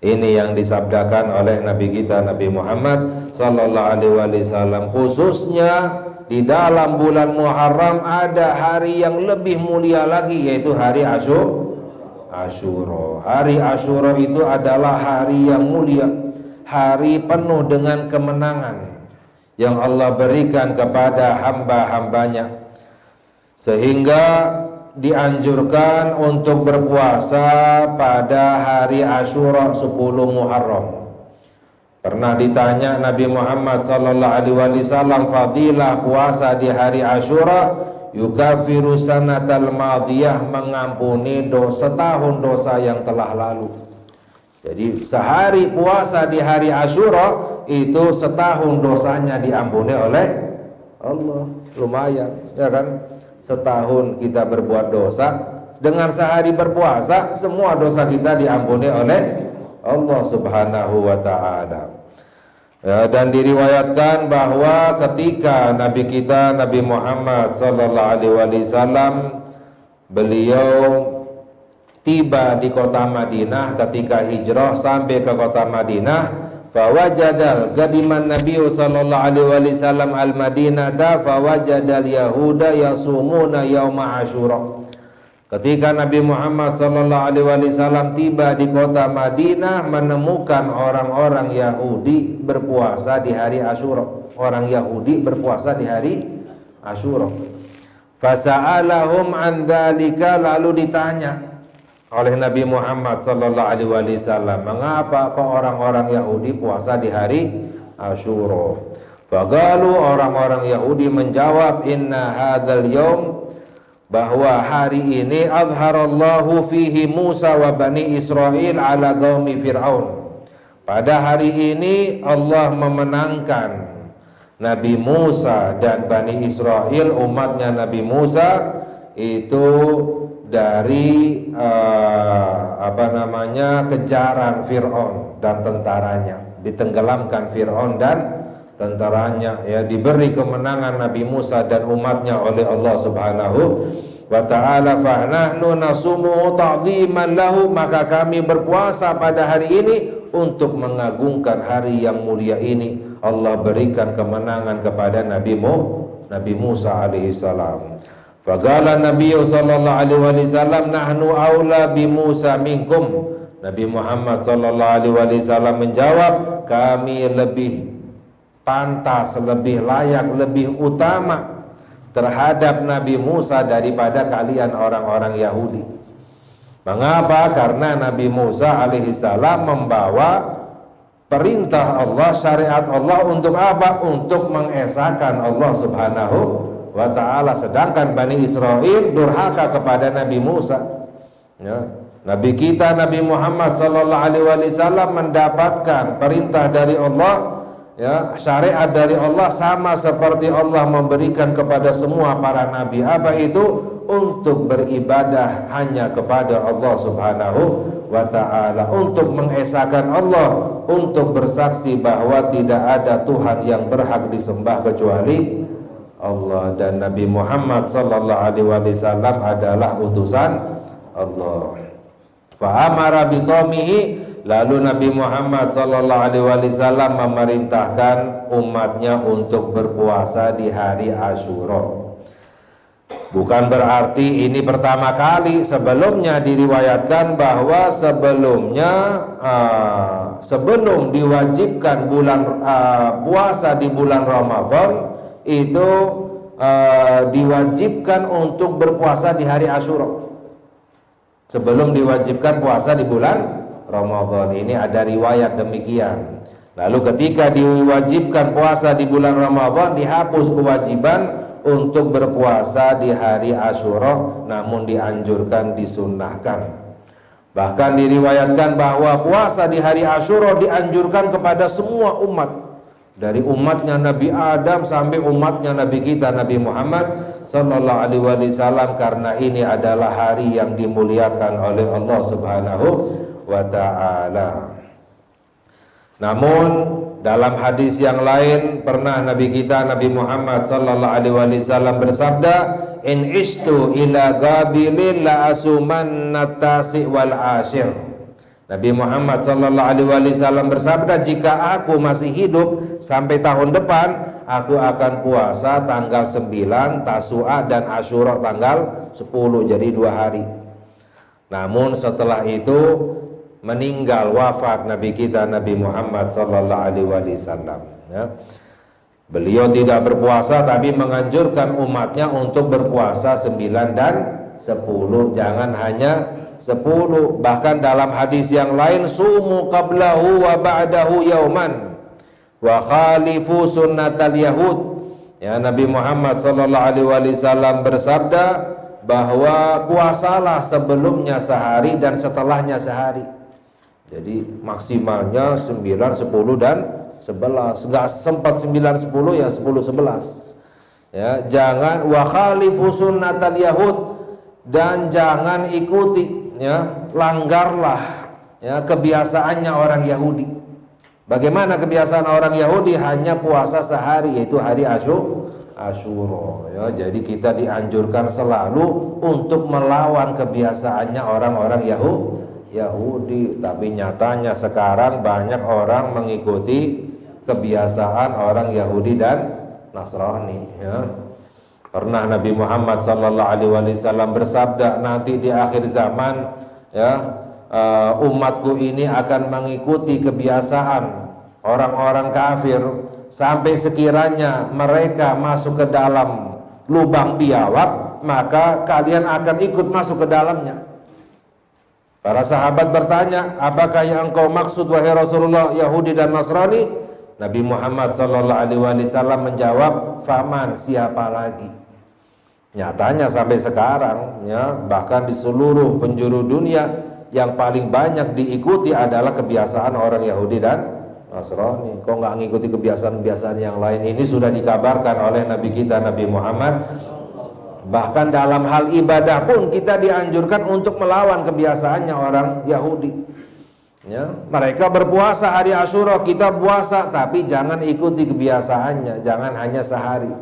Ini yang disabdakan oleh Nabi kita Nabi Muhammad sallallahu alaihi wasallam. Khususnya di dalam bulan Muharram ada hari yang lebih mulia lagi, yaitu hari Asyura. Hari Asyura itu adalah hari yang mulia, hari penuh dengan kemenangan yang Allah berikan kepada hamba-hambanya, sehingga dianjurkan untuk berpuasa pada hari Asyura 10 Muharram. Pernah ditanya Nabi Muhammad sallallahu alaihi wasallam fadilah puasa di hari Asyura, yukafiru sanatal madiyah, mengampuni setahun dosa yang telah lalu. Jadi sehari puasa di hari Asyura itu setahun dosanya diampuni oleh Allah. Lumayan, ya kan? Setahun kita berbuat dosa, dengan sehari berpuasa semua dosa kita diampuni oleh Allah Subhanahu wa ta'ala. Ya, dan diriwayatkan bahwa ketika Nabi kita Nabi Muhammad sallallahu alaihi wasallam beliau tiba di kota Madinah, ketika hijrah sampai ke kota Madinah, fawajadal qadiman Nabi sallallahu alaihi wasallam al-Madinata fawajadal yahuda yasumuna yauma Asyura. Ketika Nabi Muhammad sallallahu alaihi wasallam tiba di kota Madinah, menemukan orang-orang Yahudi berpuasa di hari Asyura. Orang Yahudi berpuasa di hari Asyura. Fasa'alahum an dzalika, lalu ditanya oleh Nabi Muhammad sallallahu alaihi wasallam, mengapa kok orang-orang Yahudi puasa di hari Asyura? Faqalu, orang-orang Yahudi menjawab, inna hadzal yaum, bahwa hari ini azharallahu fihi Musa wa bani Israil ala qaumi Fir'aun. Pada hari ini Allah memenangkan Nabi Musa dan Bani Israil, umatnya Nabi Musa itu dari kejaran Fir'aun dan tentaranya, ditenggelamkan Fir'aun dan tentaranya, ya, diberi kemenangan Nabi Musa dan umatnya oleh Allah Subhanahu wa ta'ala. Fa nahnu nasumu ta'dhiman lahu, maka kami berpuasa pada hari ini untuk mengagungkan hari yang mulia ini. Allah berikan kemenangan kepada Nabi Musa alaihi salam. Faqala Nabi sallallahu alaihi wasallam nahnu aula bi Musa minkum. Nabi Muhammad sallallahu alaihi wasallam menjawab, kami lebih pantas, lebih layak, lebih utama terhadap Nabi Musa daripada kalian orang-orang Yahudi. Mengapa? Karena Nabi Musa alaihi salam membawa perintah Allah, syariat Allah untuk apa? Untuk mengesahkan Allah Subhanahu wa ta'ala. Sedangkan Bani Israel durhaka kepada Nabi Musa, ya. Nabi kita Nabi Muhammad sallallahu alaihi wasallam mendapatkan perintah dari Allah, ya, syariat dari Allah, sama seperti Allah memberikan kepada semua para nabi. Apa itu? Untuk beribadah hanya kepada Allah Subhanahu wa ta'ala, untuk mengesahkan Allah, untuk bersaksi bahwa tidak ada Tuhan yang berhak disembah kecuali Allah, dan Nabi Muhammad sallallahu alaihi wasallam adalah utusan Allah. Fa amara bisaumihi, lalu Nabi Muhammad sallallahu alaihi wasallam memerintahkan umatnya untuk berpuasa di hari Asyura. Bukan berarti ini pertama kali, sebelumnya diriwayatkan bahwa sebelum diwajibkan puasa di bulan Ramadan itu diwajibkan untuk berpuasa di hari Asyura. Sebelum diwajibkan puasa di bulan Ramadan, ini ada riwayat demikian. Lalu ketika diwajibkan puasa di bulan Ramadan, dihapus kewajiban untuk berpuasa di hari Asyura, namun dianjurkan, disunnahkan. Bahkan diriwayatkan bahwa puasa di hari Asyura dianjurkan kepada semua umat, dari umatnya Nabi Adam sampai umatnya Nabi kita Nabi Muhammad sallallahu alaihi wasallam, karena ini adalah hari yang dimuliakan oleh Allah Subhanahu wa ta'ala. Namun dalam hadis yang lain pernah Nabi kita Nabi Muhammad sallallahu alaihi wasallam bersabda, in ishtu ila gabilin la asumanna tasi wal ashir. Nabi Muhammad sallallahu alaihi wasallam bersabda, jika aku masih hidup sampai tahun depan, aku akan puasa tanggal 9 Tasu'a dan Asyura tanggal 10, jadi 2 hari. Namun setelah itu meninggal, wafat Nabi kita Nabi Muhammad sallallahu alaihi wasallam, ya. Beliau tidak berpuasa, tapi menganjurkan umatnya untuk berpuasa 9 dan 10, jangan hanya 10. Bahkan dalam hadis yang lain, sumu qablahu wa ba'dahu yauman wa khalifu sunnatal yahud. Ya, Nabi Muhammad SAW bersabda bahwa puasalah sebelumnya sehari dan setelahnya sehari. Jadi maksimalnya 9, 10 dan 11. Enggak sempat 9, 10 ya 10, 11. Ya, jangan wa khalifu sunnatal yahud, dan jangan ikuti, ya, langgarlah, ya, kebiasaannya orang Yahudi. Bagaimana kebiasaan orang Yahudi? Hanya puasa sehari, yaitu hari Asyura. Ya, jadi kita dianjurkan selalu untuk melawan kebiasaannya orang-orang Yahudi. Tapi nyatanya sekarang banyak orang mengikuti kebiasaan orang Yahudi dan Nasrani. Ya. Pernah Nabi Muhammad SAW bersabda, nanti di akhir zaman, ya, umatku ini akan mengikuti kebiasaan orang-orang kafir sampai sekiranya mereka masuk ke dalam lubang biawak, maka kalian akan ikut masuk ke dalamnya. Para sahabat bertanya, apakah yang engkau maksud wahai Rasulullah, Yahudi dan Nasrani? Nabi Muhammad SAW menjawab, faman, siapa lagi? Nyatanya sampai sekarang, ya, bahkan di seluruh penjuru dunia yang paling banyak diikuti adalah kebiasaan orang Yahudi dan Nasrani. Kok nggak ngikuti kebiasaan-kebiasaan yang lain? Ini sudah dikabarkan oleh Nabi kita, Nabi Muhammad. Bahkan dalam hal ibadah pun kita dianjurkan untuk melawan kebiasaannya orang Yahudi. Ya, mereka berpuasa hari Asyura, kita puasa, tapi jangan ikuti kebiasaannya. Jangan hanya sehari,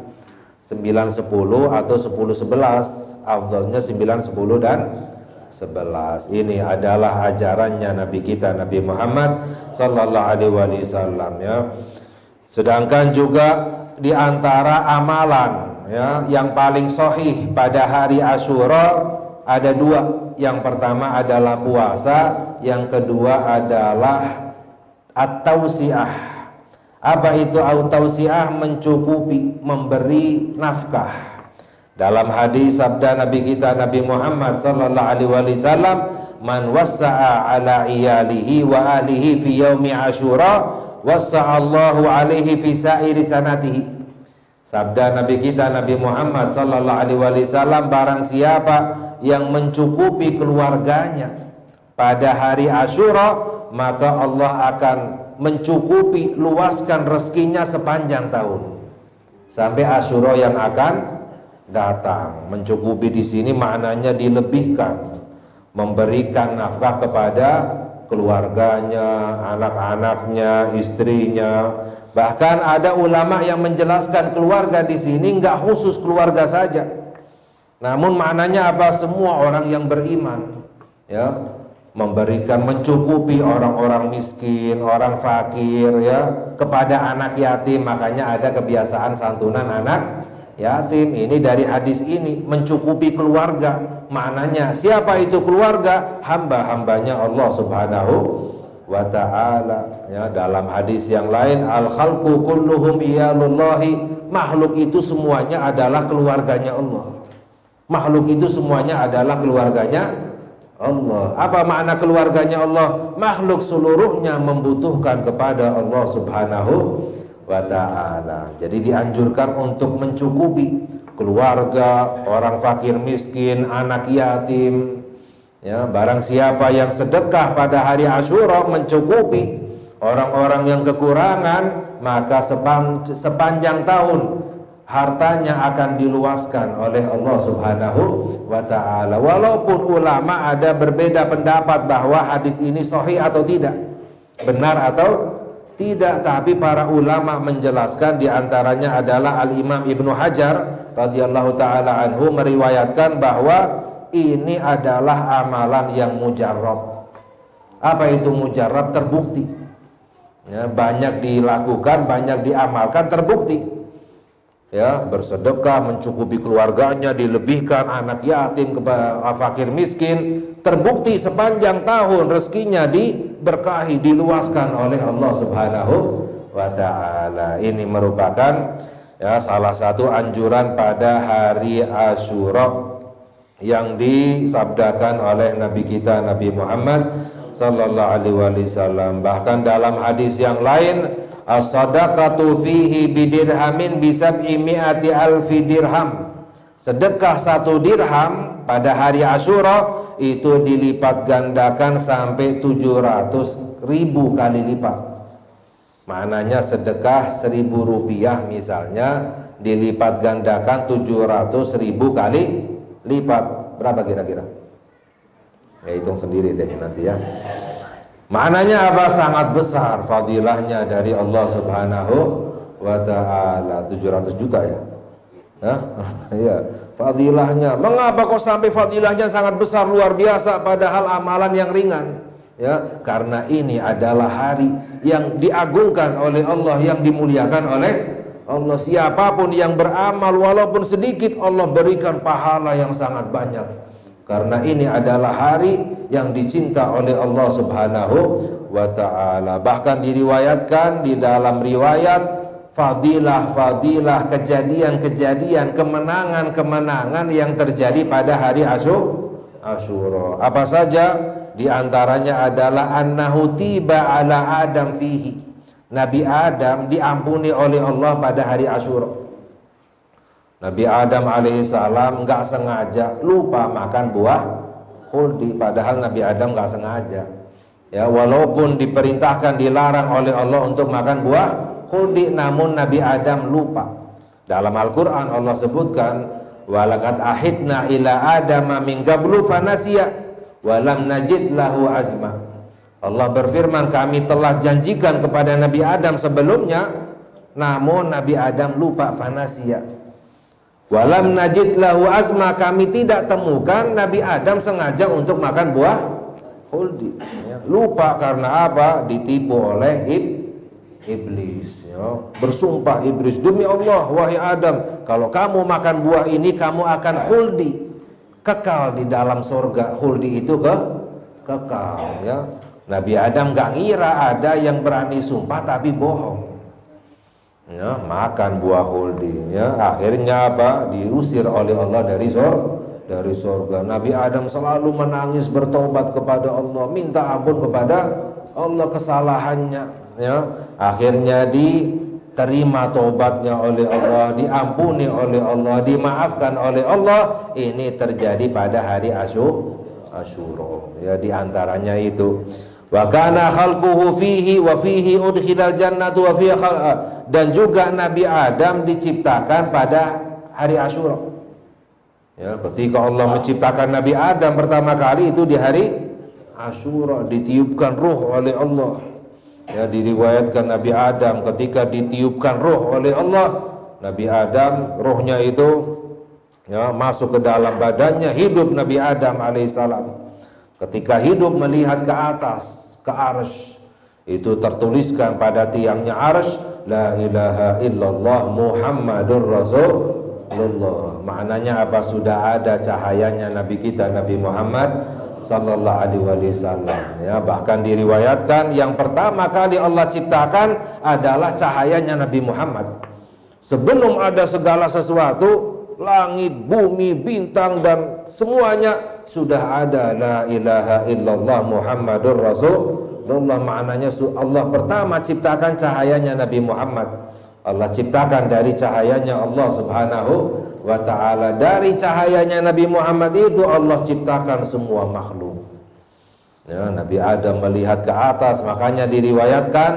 9, 10 atau 10, 11. Afdalnya 9, 10 dan 11. Ini adalah ajarannya Nabi kita, Nabi Muhammad sallallahu alaihi wasallam, ya. Sedangkan juga di antara amalan, ya, yang paling sahih pada hari Asyura ada 2. Yang pertama adalah puasa, yang kedua adalah at-tausiah. Apa itu at-tausiah? Mencukupi, memberi nafkah. Dalam hadis sabda Nabi kita, Nabi Muhammad sallallahu alaihi wasallam, man wassa'a ala iyalihi wa alihi fi yaumi Asyura wassa'allahu alaihi fi sa'iri sanatihi. Sabda Nabi kita, Nabi Muhammad sallallahu alaihi wasallam, barang siapa yang mencukupi keluarganya pada hari Asyura, maka Allah akan mencukupi, luaskan rezekinya sepanjang tahun sampai Asyura yang akan datang. Mencukupi di sini maknanya dilebihkan, memberikan nafkah kepada keluarganya, anak-anaknya, istrinya. Bahkan ada ulama yang menjelaskan keluarga di sini nggak khusus keluarga saja, namun maknanya apa? Semua orang yang beriman, ya, memberikan, mencukupi orang-orang miskin, orang fakir, ya, kepada anak yatim. Makanya ada kebiasaan santunan anak yatim. Ini dari hadis ini, mencukupi keluarga. Maknanya siapa itu keluarga? Hamba-hambanya Allah Subhanahu wa ta'ala, ya. Dalam hadis yang lain, al khalqu kulluhum iyalullahi, makhluk itu semuanya adalah keluarganya Allah. Makhluk itu semuanya adalah keluarganya Allah. Apa makna keluarganya Allah? Makhluk seluruhnya membutuhkan kepada Allah Subhanahu wa ta'ala. Jadi dianjurkan untuk mencukupi keluarga, orang fakir miskin, anak yatim, ya. Barang siapa yang sedekah pada hari Asyura mencukupi orang-orang yang kekurangan, maka sepanjang tahun hartanya akan diluaskan oleh Allah Subhanahu wa ta'ala. Walaupun ulama ada berbeda pendapat bahwa hadis ini sahih atau tidak, benar atau tidak, tapi para ulama menjelaskan. Diantaranya adalah Al-Imam Ibnu Hajar radhiyallahu ta'ala anhu meriwayatkan bahwa ini adalah amalan yang mujarrab. Apa itu mujarrab? Terbukti, ya, banyak dilakukan, banyak diamalkan, terbukti, ya. Bersedekah, mencukupi keluarganya, dilebihkan anak yatim, kepada fakir miskin, terbukti sepanjang tahun rezekinya diberkahi, diluaskan oleh Allah Subhanahu wa ta'ala. Ini merupakan, ya, salah satu anjuran pada hari Asyura. yang disabdakan oleh Nabi kita Nabi Muhammad sallallahu alaihi wasallam. Bahkan dalam hadis yang lain, as-sadaqatu fihi bidirhamin bisab'i mi'ati alfi dirham. Sedekah 1 dirham pada hari Asyura itu dilipat gandakan sampai 700.000 kali lipat. Maknanya sedekah 1.000 rupiah misalnya dilipat gandakan 700.000 kali lipat. Berapa kira-kira? Ya hitung sendiri deh nanti ya. Maknanya apa? Sangat besar fadilahnya dari Allah Subhanahu wa ta'ala. 700 juta ya? Iya, fadilahnya. Mengapa kok sampai fadilahnya sangat besar, luar biasa, padahal amalan yang ringan? Ya, karena ini adalah hari yang diagungkan oleh Allah, yang dimuliakan oleh Allah. Siapapun yang beramal walaupun sedikit, Allah berikan pahala yang sangat banyak. Karena ini adalah hari yang dicinta oleh Allah Subhanahu wa ta'ala. Bahkan diriwayatkan di dalam riwayat fadilah-fadilah, kejadian-kejadian, kemenangan-kemenangan yang terjadi pada hari Asyura. Apa saja? Di antaranya adalah annahu tiba ala Adam fihi. Nabi Adam diampuni oleh Allah pada hari Asyura. Nabi Adam alaihissalam nggak sengaja lupa makan buah khuldi, padahal Nabi Adam nggak sengaja. Ya, walaupun diperintahkan, dilarang oleh Allah untuk makan buah khuldi, namun Nabi Adam lupa. Dalam Al-Quran Allah sebutkan, walaqad ahidna ila adama min qablu fanasiya walam najid lahu azma. Allah berfirman, kami telah janjikan kepada Nabi Adam sebelumnya, namun Nabi Adam lupa, fanasiya. Walam najid lahu azma, kami tidak temukan Nabi Adam sengaja untuk makan buah khuldi. Lupa karena apa? Ditipu oleh iblis. Bersumpah iblis, demi Allah wahai Adam, kalau kamu makan buah ini kamu akan khuldi, kekal di dalam surga. Khuldi itu kekal ya. Nabi Adam gak ngira ada yang berani sumpah tapi bohong ya, makan buah khuldi ya. Akhirnya apa? Diusir oleh Allah dari surga. Nabi Adam selalu menangis, bertobat kepada Allah, minta ampun kepada Allah kesalahannya ya. Akhirnya diterima tobatnya oleh Allah, diampuni oleh Allah, dimaafkan oleh Allah. Ini terjadi pada hari Asyura ya. Diantaranya itu wa kana khalquhu fihi wa fihi udkhilal jannatu wa fihi dan juga Nabi Adam diciptakan pada hari Asyura ya. Ketika Allah menciptakan Nabi Adam pertama kali itu di hari Asyura, ditiupkan ruh oleh Allah ya. Diriwayatkan Nabi Adam ketika ditiupkan ruh oleh Allah, Nabi Adam ruhnya itu ya masuk ke dalam badannya, hidup Nabi Adam alaihissalam. Ketika hidup melihat ke atas, ke arsy, itu tertuliskan pada tiangnya arsy, la ilaha illallah Muhammadur Rasulullah. Maknanya apa? Sudah ada cahayanya Nabi kita Nabi Muhammad sallallahu alaihi wasallam ya. Bahkan diriwayatkan yang pertama kali Allah ciptakan adalah cahayanya Nabi Muhammad. Sebelum ada segala sesuatu, langit, bumi, bintang dan semuanya sudah ada la ilaha illallah Muhammadur Rasulullah. Maknanya Allah pertama ciptakan cahayanya Nabi Muhammad. Allah ciptakan dari cahayanya Allah Subhanahu wa ta'ala. Dari cahayanya Nabi Muhammad itu Allah ciptakan semua makhluk ya. Nabi Adam melihat ke atas, makanya diriwayatkan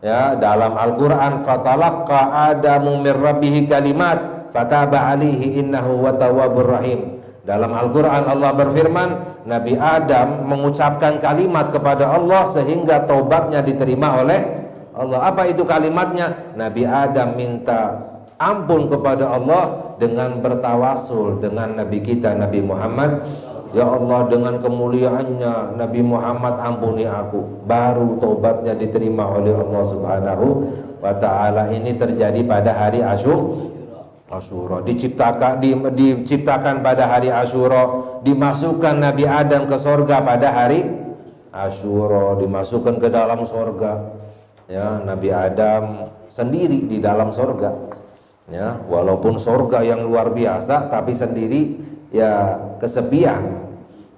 ya dalam Al-Quran, fatalaqqa Adamu min rabbihi kalimat fataba alaihi innahu wa tawwabur rahim. Dalam Al-Quran Allah berfirman, Nabi Adam mengucapkan kalimat kepada Allah sehingga taubatnya diterima oleh Allah. Apa itu kalimatnya? Nabi Adam minta ampun kepada Allah dengan bertawasul dengan Nabi kita Nabi Muhammad. Ya Allah, dengan kemuliaannya Nabi Muhammad ampuni aku. Baru taubatnya diterima oleh Allah Subhanahu wa ta'ala. Ini terjadi pada hari Asyura. Diciptakan pada hari Asyura, dimasukkan Nabi Adam ke surga pada hari Asyura, dimasukkan ke dalam surga ya. Nabi Adam sendiri di dalam surga ya, walaupun surga yang luar biasa tapi sendiri ya kesepian.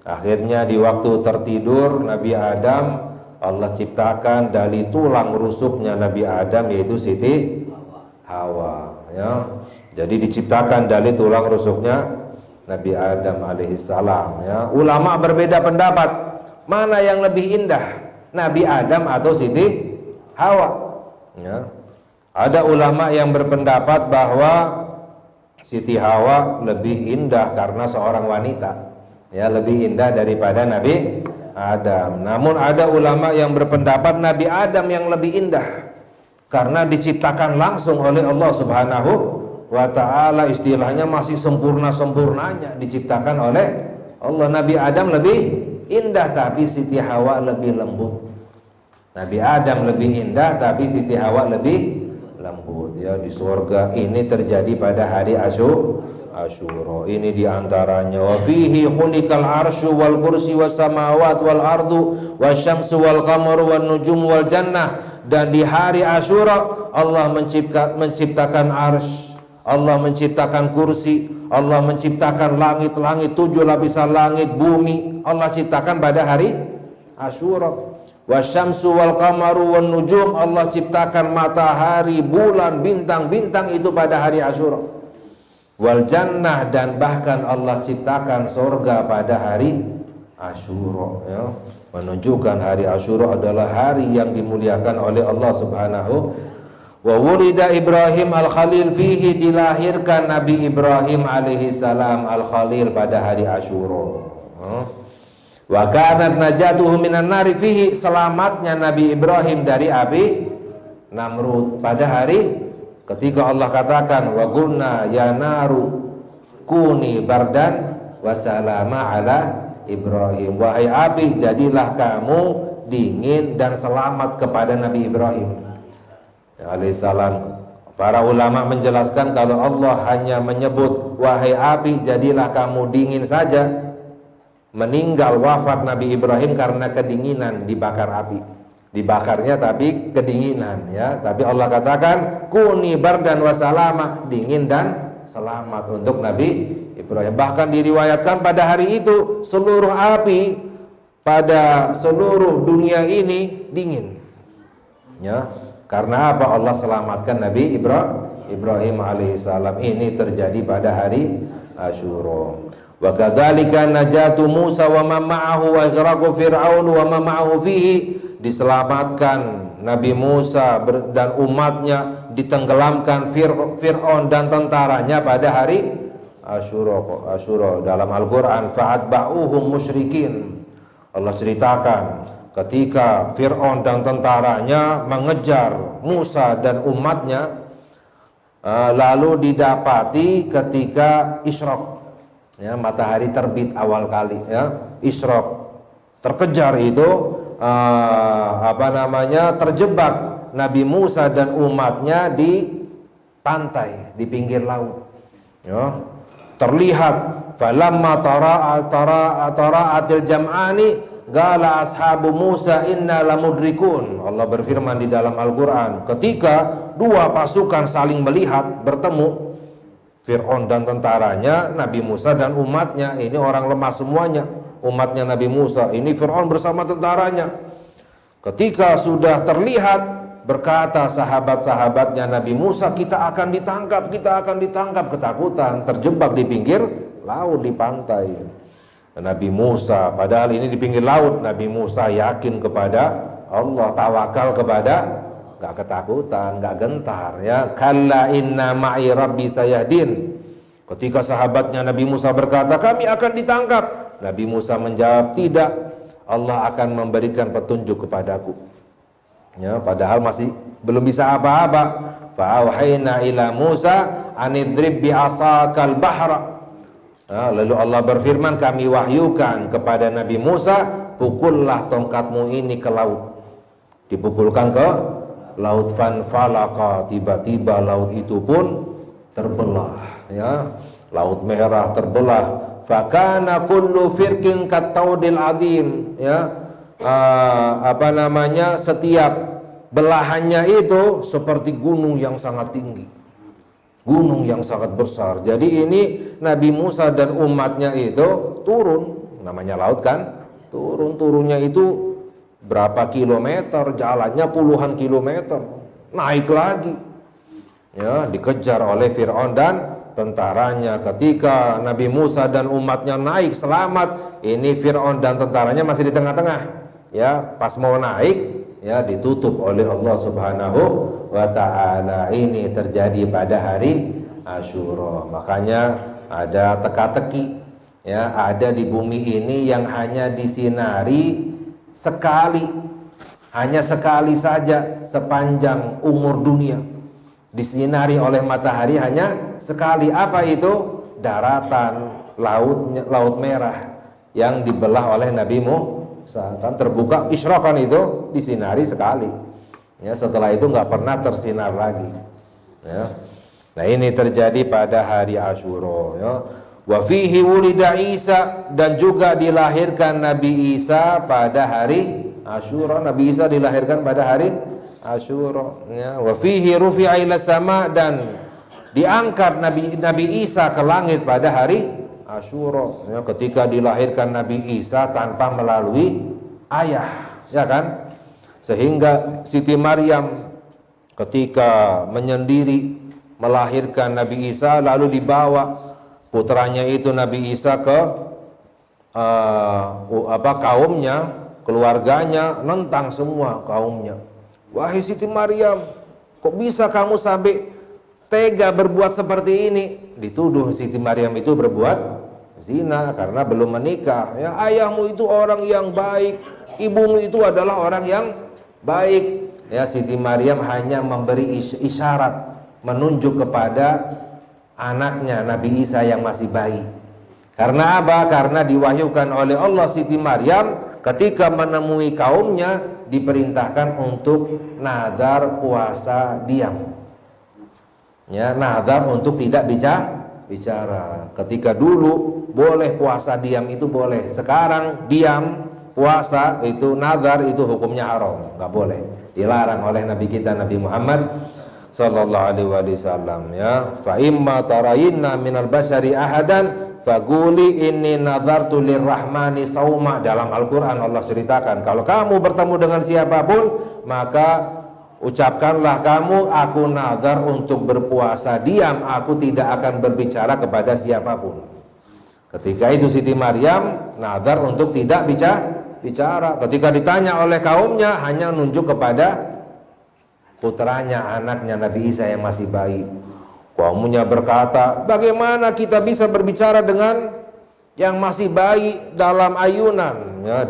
Akhirnya di waktu tertidur Nabi Adam, Allah ciptakan dari tulang rusuknya Nabi Adam, yaitu Siti Hawa, ya. Jadi diciptakan dari tulang rusuknya Nabi Adam alaihissalam, ya. Ulama berbeda pendapat, mana yang lebih indah, Nabi Adam atau Siti Hawa, ya. Ada ulama yang berpendapat bahwa Siti Hawa lebih indah karena seorang wanita, ya, lebih indah daripada Nabi Adam. Namun ada ulama yang berpendapat Nabi Adam yang lebih indah karena diciptakan langsung oleh Allah Subhanahu wa ta'ala, istilahnya masih sempurna-sempurnanya diciptakan oleh Allah. Nabi Adam lebih indah tapi Siti Hawa lebih lembut. Nabi Adam lebih indah tapi Siti Hawa lebih lembut, ya. Di surga ini terjadi pada hari Asyura. Ini diantaranya wa fihi khuliqal arsyu wal kursi was samawat wal ardu wasyamsu wal qamaru wan nujum wal jannah. Dan di hari Asyura Allah menciptakan arsy, Allah menciptakan kursi, Allah menciptakan langit-langit, 7 lapisan langit, bumi Allah ciptakan pada hari Asyura. Wasyamsu wal qamaru wan nujum, Allah ciptakan matahari, bulan, bintang-bintang itu pada hari Asyura. Wal jannah, dan bahkan Allah ciptakan surga pada hari Asyura, ya. Menunjukkan hari Asyura adalah hari yang dimuliakan oleh Allah Subhanahu. Wa wulida Ibrahim al-Khalil fihi, dilahirkan Nabi Ibrahim alaihi salam al-Khalil pada hari Asyura. Wa kanat najatuhu minan nari fihi, selamatnya Nabi Ibrahim dari api Namrud pada hari ketika Allah katakan wa qulna ya naru kuni bardan wa salama ala Ibrahim, wahai api jadilah kamu dingin dan selamat kepada Nabi Ibrahim alaihissalam. Para ulama menjelaskan kalau Allah hanya menyebut wahai api jadilah kamu dingin saja, meninggal wafat Nabi Ibrahim karena kedinginan dibakar api, dibakarnya tapi kedinginan, ya. Tapi Allah katakan kuni bardan wasalama, dingin dan selamat untuk Nabi Ibrahim. Bahkan diriwayatkan pada hari itu seluruh api pada seluruh dunia ini dingin, ya. Karena apa? Allah selamatkan Nabi Ibrahim alaihissalam. Ini terjadi pada hari Asyura. Wa kadzalika najatu Musa wa ma ma'ahu wa ighraqu Fir'aun wa ma ma'ahu fihi, diselamatkan Nabi Musa dan umatnya, ditenggelamkan Fir'aun dan tentaranya pada hari Asyura. Dalam Al-Qur'an fa'atba'uhum musyrikin, Allah ceritakan ketika Fir'aun dan tentaranya mengejar Musa dan umatnya, lalu didapati ketika Isyraq, ya, matahari terbit awal kali, ya, Isyraq, terkejar itu terjebak Nabi Musa dan umatnya di pantai, di pinggir laut, ya. Terlihat falamma tara'atil jam'ani qala ashabu Musa inna lamudrikun. Allah berfirman di dalam Al-Qur'an, ketika dua pasukan saling melihat bertemu, Fir'aun dan tentaranya, Nabi Musa dan umatnya, ini orang lemah semuanya, umatnya Nabi Musa, ini Fir'aun bersama tentaranya. Ketika sudah terlihat, berkata sahabat-sahabatnya Nabi Musa, kita akan ditangkap, ketakutan, terjebak di pinggir laut, di pantai. Nabi Musa, padahal ini di pinggir laut, Nabi Musa yakin kepada Allah, tawakal kepada, gak ketakutan, gak gentar, ya. Kalla inna ma'i rabbi sayahdin. Ketika sahabatnya Nabi Musa berkata kami akan ditangkap, Nabi Musa menjawab tidak, Allah akan memberikan petunjuk kepadaku, ya. Padahal masih belum bisa apa-apa. Fa'auhayna ila Musa anidrib bi'asakal bahra. Lalu Allah berfirman, kami wahyukan kepada Nabi Musa, pukullah tongkatmu ini ke laut. Dipukulkan ke laut, fanfalaka, tiba-tiba laut itu pun terbelah, ya. Laut merah terbelah. Fakana kullu firqin kattaudil azim, ya. Setiap belahannya itu seperti gunung yang sangat tinggi, gunung yang sangat besar. Jadi ini Nabi Musa dan umatnya itu turun, namanya laut kan, turunnya itu berapa kilometer, jalannya puluhan kilometer, naik lagi, ya, dikejar oleh Fir'aun dan tentaranya. Ketika Nabi Musa dan umatnya naik selamat, ini Fir'aun dan tentaranya masih di tengah-tengah, ya, pas mau naik, ya, ditutup oleh Allah Subhanahu wa ta'ala. Ini terjadi pada hari Asyura. Makanya ada teka-teki, ya, ada di bumi ini yang hanya disinari sekali, hanya sekali saja sepanjang umur dunia, disinari oleh matahari hanya sekali. Apa itu? Daratan laut merah yang dibelah oleh Nabi Musa, kan terbuka isrokan itu disinari sekali, ya, setelah itu nggak pernah tersinar lagi, ya. Nah ini terjadi pada hari Asyura, ya. Wa fihi wulida Isa, dan juga dilahirkan Nabi Isa pada hari Asyura. Nabi Isa dilahirkan pada hari Asyura, ya. Wa fihi rufi'a ila sama, dan diangkat Nabi Isa ke langit pada hari Asyura, ya. Ketika dilahirkan Nabi Isa tanpa melalui ayah, ya kan, sehingga Siti Maryam ketika menyendiri melahirkan Nabi Isa, lalu dibawa putranya itu Nabi Isa ke kaumnya, keluarganya, nentang semua kaumnya. Wahai Siti Maryam, kok bisa kamu sampai tega berbuat seperti ini? Dituduh Siti Maryam itu berbuat zina karena belum menikah, ya. Ayahmu itu orang yang baik, ibumu itu adalah orang yang baik, ya. Siti Maryam hanya memberi isyarat, menunjuk kepada anaknya Nabi Isa yang masih bayi. Karena apa? Karena diwahyukan oleh Allah, Siti Maryam ketika menemui kaumnya diperintahkan untuk nazar puasa diam, ya, nazar untuk tidak bicara. Ketika dulu boleh puasa diam itu boleh, sekarang diam puasa itu nazar itu hukumnya haram, nggak boleh, dilarang oleh Nabi kita Nabi Muhammad sallallahu alaihi wasallam, ya. Fa imma tarayinna minal basyari ahadan faguli inni nadartu lirrahmani sauma. Dalam Al-Quran Allah ceritakan, kalau kamu bertemu dengan siapapun maka ucapkanlah kamu, aku nazar untuk berpuasa diam, aku tidak akan berbicara kepada siapapun. Ketika itu Siti Maryam nazar untuk tidak bicara. Ketika ditanya oleh kaumnya hanya nunjuk kepada putranya, anaknya Nabi Isa yang masih bayi. Kaumnya berkata, bagaimana kita bisa berbicara dengan yang masih bayi dalam ayunan? Ya,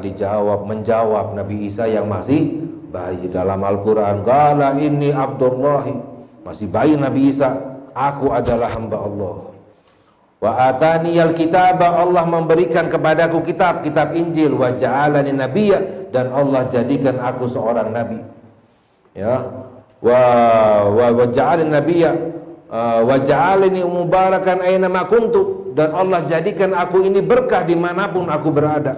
menjawab Nabi Isa yang masih bayi. Dalam Al-Quran, qala inni abdullahi, masih bayi Nabi Isa, aku adalah hamba Allah. Wa ataniyal kitaba, Allah memberikan kepadaku kitab Injil. Wa ja'alani nabiyya, dan Allah jadikan aku seorang nabi, ya. Wa ja'alani nabiyya wa ja'alani mubarakan aina ma kuntu, dan Allah jadikan aku ini berkah dimanapun aku berada.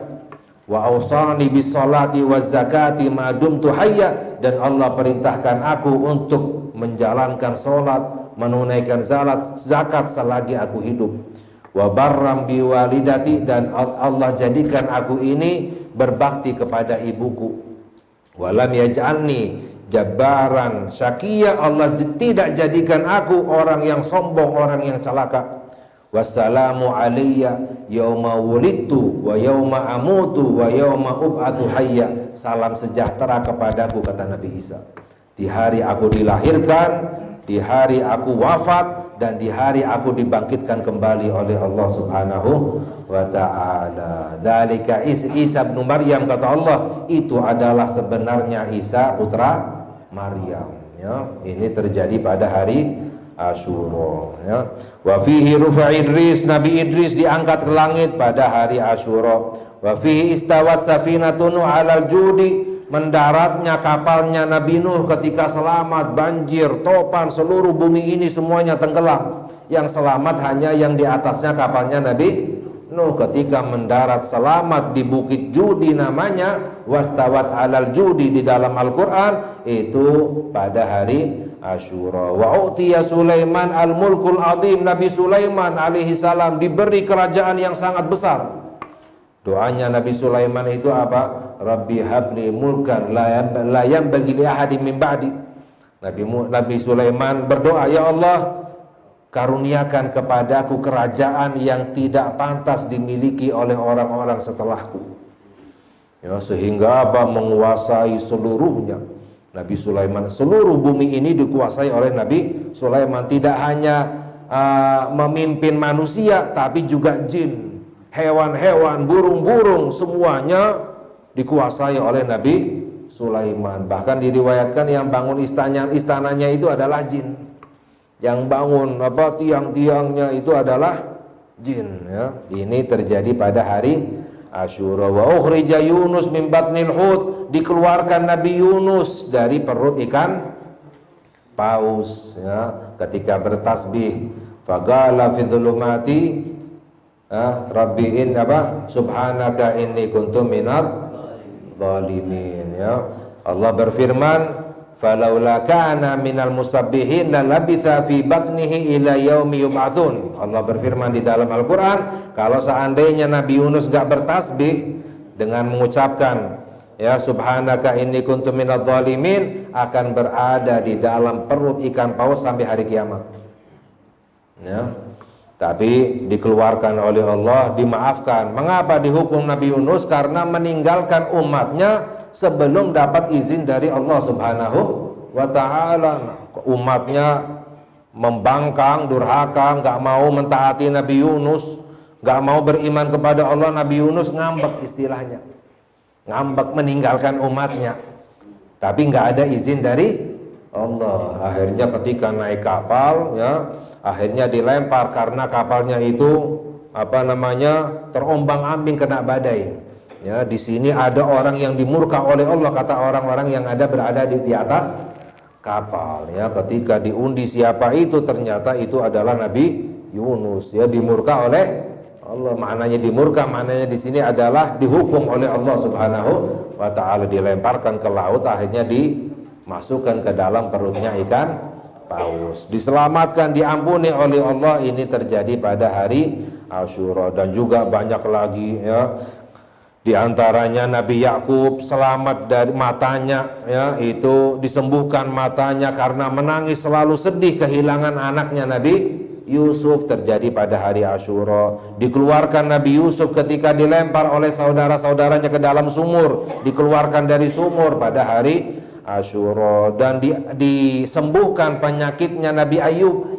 Wa awsani bis salati waz zakati ma dumtu hayya, dan Allah perintahkan aku untuk menjalankan salat, menunaikan zakat selagi aku hidup. Wa barram bi walidati, dan Allah jadikan aku ini berbakti kepada ibuku. Walam yaj'alni jabbaran syakiyya, Allah tidak jadikan aku orang yang sombong, orang yang celaka. Wassalamu alayya yauma wulidtu wa yauma amutu wa yauma ub'atsu hayya, salam sejahtera kepadaku, kata Nabi Isa, di hari aku dilahirkan, di hari aku wafat, dan di hari aku dibangkitkan kembali oleh Allah Subhanahu wa ta'ala. Dzalika Isa bin Maryam, kata Allah, itu adalah sebenarnya Isa putra Maryam, ya. Ini terjadi pada hari Asyura, ya. Wa fihi rufa Idris, Nabi Idris diangkat ke langit pada hari Asyura. Wa fihi istawat safinatun 'alal judi, mendaratnya kapalnya Nabi Nuh ketika selamat banjir, topan, seluruh bumi ini semuanya tenggelam. Yang selamat hanya yang di atasnya kapalnya Nabi Nuh ketika mendarat selamat di bukit Judi namanya, wastawat alal Judi di dalam Al-Quran, itu pada hari Asyura. Wa utiya Sulaiman al-mulkul azim, Nabi Sulaiman alaihi salam diberi kerajaan yang sangat besar. Doanya Nabi Sulaiman itu apa? Rabbi habli mulkan la yanbaghi li ahadin min ba'di. Nabi Sulaiman berdoa, ya Allah, karuniakan kepadaku kerajaan yang tidak pantas dimiliki oleh orang-orang setelahku. Ya, sehingga apa? Menguasai seluruhnya. Nabi Sulaiman, seluruh bumi ini dikuasai oleh Nabi Sulaiman. Tidak hanya memimpin manusia, tapi juga jin, hewan-hewan, burung-burung, semuanya dikuasai oleh Nabi Sulaiman. Bahkan diriwayatkan yang bangun istananya itu adalah jin. Yang bangun tiang-tiangnya itu adalah jin, ya. Ini terjadi pada hari Asyura. Wa ukhrija Yunus min batnil hut, dikeluarkan Nabi Yunus dari perut ikan paus, ya, ketika bertasbih. Faqala fi dzulumati Rabbi subhanaka inni kuntu minadh dhalimin, ya. Allah berfirman, falaula kana minal musabbihin la labitha fi batnihi ila yaumi yub'atsun. Allah berfirman di dalam Al-Qur'an, kalau seandainya Nabi Yunus gak bertasbih dengan mengucapkan ya subhanaka inni kuntu minadh dhalimin, akan berada di dalam perut ikan paus sampai hari kiamat, ya. Tapi dikeluarkan oleh Allah, dimaafkan. Mengapa dihukum Nabi Yunus? Karena meninggalkan umatnya sebelum dapat izin dari Allah Subhanahu wa ta'ala. Umatnya membangkang, durhaka, gak mau mentaati Nabi Yunus, gak mau beriman kepada Allah. Nabi Yunus ngambek, istilahnya ngambek, meninggalkan umatnya, tapi gak ada izin dari Allah. Akhirnya ketika naik kapal, ya, akhirnya dilempar karena kapalnya itu terombang-ambing kena badai. Ya, di sini ada orang yang dimurka oleh Allah, kata orang-orang yang berada di atas kapal. Ya, ketika diundi siapa itu, ternyata itu adalah Nabi Yunus. Ya, dimurka oleh Allah. Maknanya dimurka, maknanya di sini adalah dihukum oleh Allah Subhanahu wa ta'ala, dilemparkan ke laut, akhirnya dimasukkan ke dalam perutnya ikan paus, diselamatkan, diampuni oleh Allah. Ini terjadi pada hari Asyura. Dan juga banyak lagi, ya. Di antaranya Nabi Yakub selamat dari matanya, ya, itu disembuhkan matanya karena menangis selalu sedih kehilangan anaknya Nabi Yusuf, terjadi pada hari Asyura. Dikeluarkan Nabi Yusuf ketika dilempar oleh saudara-saudaranya ke dalam sumur, dikeluarkan dari sumur pada hari Asyura. Dan disembuhkan penyakitnya Nabi Ayub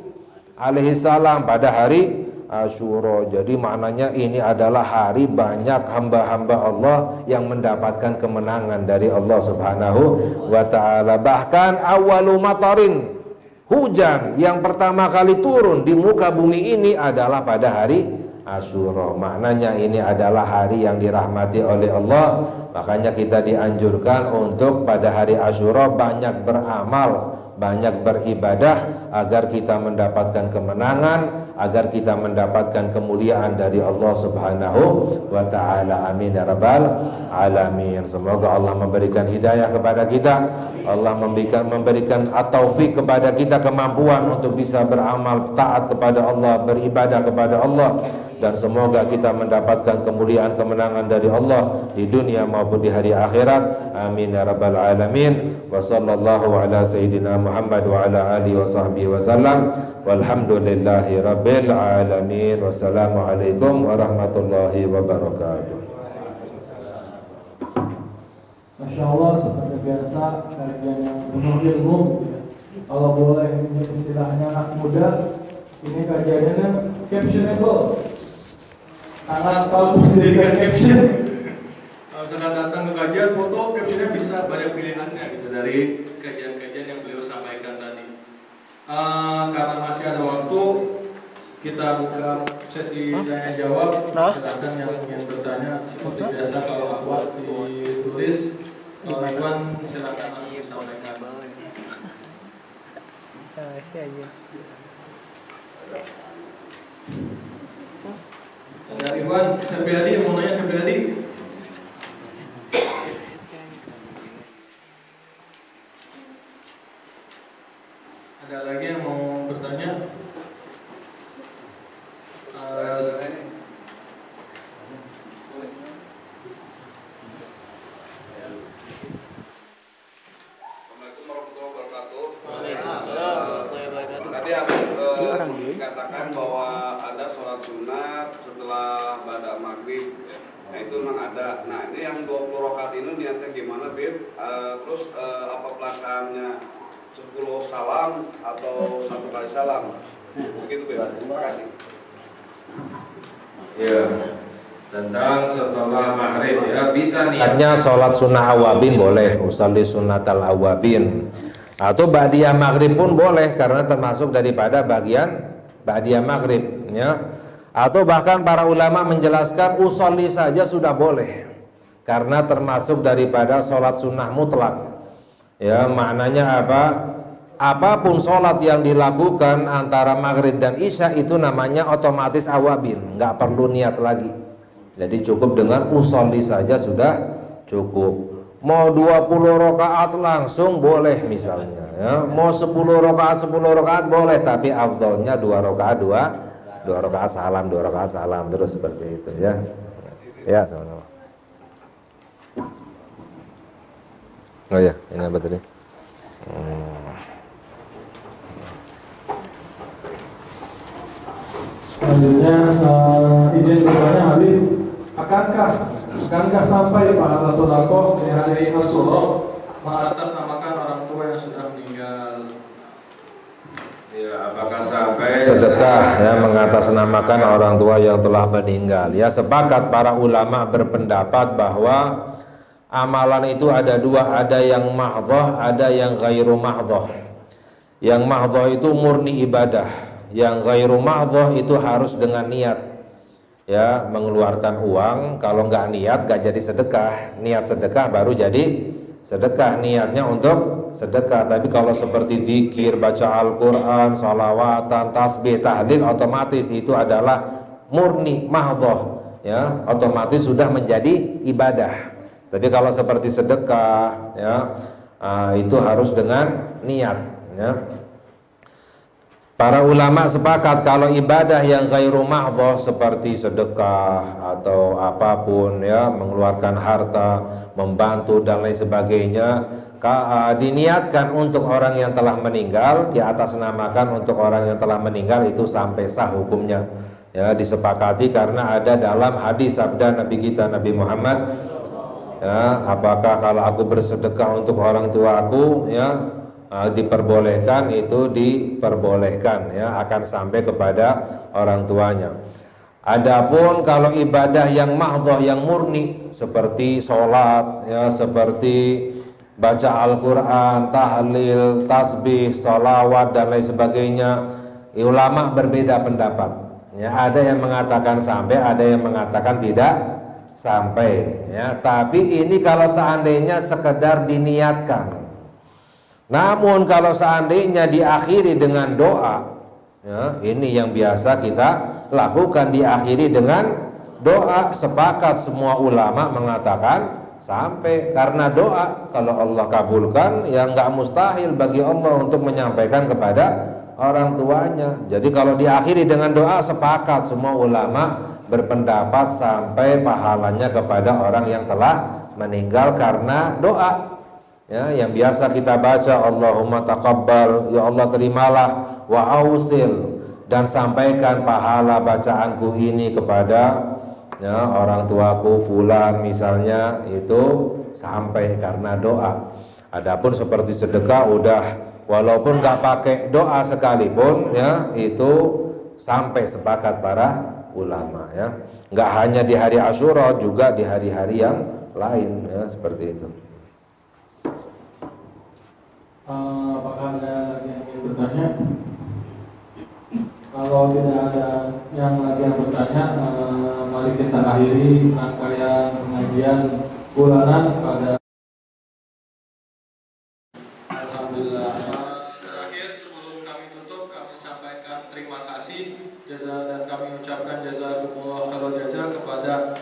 alaihissalam pada hari Asyura. Jadi maknanya ini adalah hari banyak hamba-hamba Allah yang mendapatkan kemenangan dari Allah Subhanahu wa ta'ala. Bahkan awalu matarin, hujan yang pertama kali turun di muka bumi ini adalah pada hari Asyura. Maknanya ini adalah hari yang dirahmati oleh Allah. Makanya kita dianjurkan untuk pada hari Asyura banyak beramal, banyak beribadah, agar kita mendapatkan kemenangan, agar kita mendapatkan kemuliaan dari Allah Subhanahu wa ta'ala. Amin ya rabbal alamin. Semoga Allah memberikan hidayah kepada kita, Allah memberikan at-taufik kepada kita, kemampuan untuk bisa beramal taat kepada Allah, beribadah kepada Allah. Dan semoga kita mendapatkan kemuliaan, kemenangan dari Allah di dunia maupun di hari akhirat. Amin ya rabbal alamin. Wa sallallahu ala sayyidina Muhammad wa ala alihi wa sahbihi wa sallam. Walhamdulillahi rabbil alamin. Wassalamualaikum warahmatullahi wabarakatuh. Masya Allah, seperti biasa kajian yang penuh ilmu. Kalau boleh istilahnya anak muda, ini kajiannya captionable. Anak kalau mendirikan caption, kalau misalkan datang ke kajian foto, captionnya bisa banyak pilihannya gitu dari kajian-kajian yang beliau sampaikan tadi. Karena masih ada waktu, kita buka sesi tanya jawab. Silakan yang ingin bertanya, seperti biasa kalau akhwat ditulis, kalau Iwan silakan langsung disampaikan. Ada Iwan Septriadi mau nanya Septriadi. Ada lagi yang mau bertanya? Assalamualaikum warahmatullahi wabarakatuh. Tadi aku katakan bahwa ada sholat sunat setelah ba'da maghrib. Nah itu memang ada. Nah ini yang 20 rakaat ini niatnya gimana, Bib? Terus apa pelaksanaannya? 10 salam atau 1 kali salam? Begitu, Bib. Terima kasih. Ya, tentang setelah maghrib ya, bisa niatnya sholat sunnah awabin boleh, usalli sunnatal awabin, atau ba'diyah maghrib pun boleh karena termasuk daripada bagian ba'diyah maghrib ya. Atau bahkan para ulama menjelaskan usolli saja sudah boleh karena termasuk daripada sholat sunnah mutlak ya. Maknanya apa? Apapun sholat yang dilakukan antara maghrib dan isya itu namanya otomatis awabin, nggak perlu niat lagi. Jadi cukup dengan usolli saja sudah cukup. Mau 20 rakaat langsung boleh misalnya ya. Mau 10 rakaat boleh, tapi afdolnya 2 rakaat 2 rakaat salam, 2 rakaat salam terus seperti itu ya. Ya, sama-sama. Oh ya, ini apa tadi? Selanjutnya izin bertanya Habib, akankah sampai pahala sedekah di hari Asyura mengatasnamakan orang tua yang sudah meninggal? Ya, apakah sampai sedekah ya mengatasnamakan orang tua yang telah meninggal? Ya, sepakat para ulama berpendapat bahwa amalan itu ada dua, ada yang mahdhah, ada yang ghairu mahdhah. Yang mahdhah itu murni ibadah. Yang ghairu mahdhah itu harus dengan niat ya, mengeluarkan uang. Kalau nggak niat nggak jadi sedekah. Niat sedekah baru jadi sedekah, niatnya untuk sedekah. Tapi kalau seperti zikir, baca Al-Quran, sholawatan, tasbih, tahlil, otomatis itu adalah murni mahdhah ya, otomatis sudah menjadi ibadah. Tapi kalau seperti sedekah ya, itu harus dengan niat ya. Para ulama sepakat kalau ibadah yang ghairu mahdhah seperti sedekah atau apapun ya, mengeluarkan harta, membantu dan lain sebagainya, diniatkan untuk orang yang telah meninggal, diatasnamakan untuk orang yang telah meninggal, itu sampai sah hukumnya ya, disepakati karena ada dalam hadis sabda Nabi kita Nabi Muhammad ya, apakah kalau aku bersedekah untuk orang tuaku ya, diperbolehkan, itu diperbolehkan ya, akan sampai kepada orang tuanya. Adapun kalau ibadah yang mahdhah, yang murni seperti sholat ya, seperti baca Al-Quran, tahlil, tasbih, sholawat dan lain sebagainya, ulama berbeda pendapat ya. Ada yang mengatakan sampai, ada yang mengatakan tidak sampai ya. Tapi ini kalau seandainya sekedar diniatkan. Namun kalau seandainya diakhiri dengan doa ya, ini yang biasa kita lakukan, diakhiri dengan doa, sepakat semua ulama mengatakan sampai, karena doa kalau Allah kabulkan ya nggak mustahil bagi Allah untuk menyampaikan kepada orang tuanya. Jadi kalau diakhiri dengan doa, sepakat semua ulama berpendapat sampai pahalanya kepada orang yang telah meninggal karena doa ya, yang biasa kita baca Allahumma taqabbal, ya Allah terimalah, wa ausil, dan sampaikan pahala bacaanku ini kepada ya, orang tuaku fulan misalnya, itu sampai karena doa. Adapun seperti sedekah udah walaupun nggak pakai doa sekalipun ya, itu sampai, sepakat para ulama ya. Nggak hanya di hari Asyura, juga di hari-hari yang lain ya, seperti itu. Apakah ada lagi yang ingin bertanya? Kalau tidak ada yang lagi yang bertanya, mari kita akhiri rangkaian pengajian bulanan pada Alhamdulillah. Terakhir sebelum kami tutup, kami sampaikan terima kasih dan kami ucapkan jazakumullah khairal jazaa kepada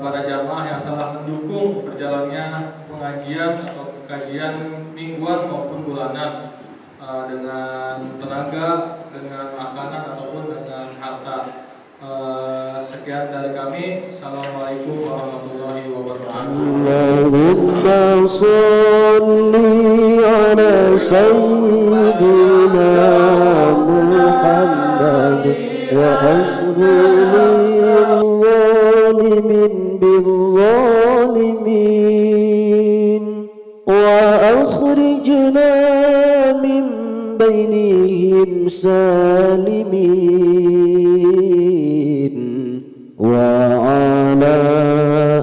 para jamaah yang telah mendukung berjalannya pengajian atau kajian mingguan maupun bulanan dengan tenaga, dengan makanan ataupun dengan harta. Sekian dari kami. Assalamualaikum warahmatullahi wabarakatuh. Allahumma sholli ala sayyidina Muhammad wa ashril zalimin bil-zalimin wa akhrijna min bainihim salimin wa ala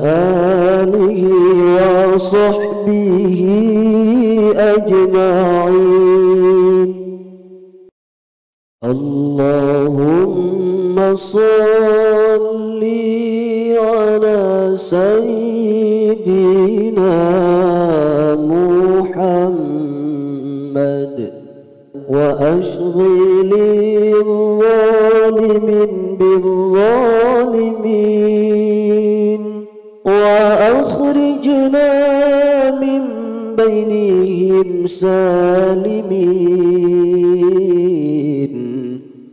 alihi wa sahbihi ajma'in. Allahumma salli ala sayyidina Muhammad wa ashghilil zalimin bil-zalimin wa akhrijna min bainihim salimin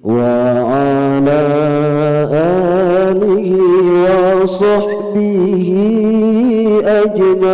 wa ala alihi wa sahbihi ajma'in.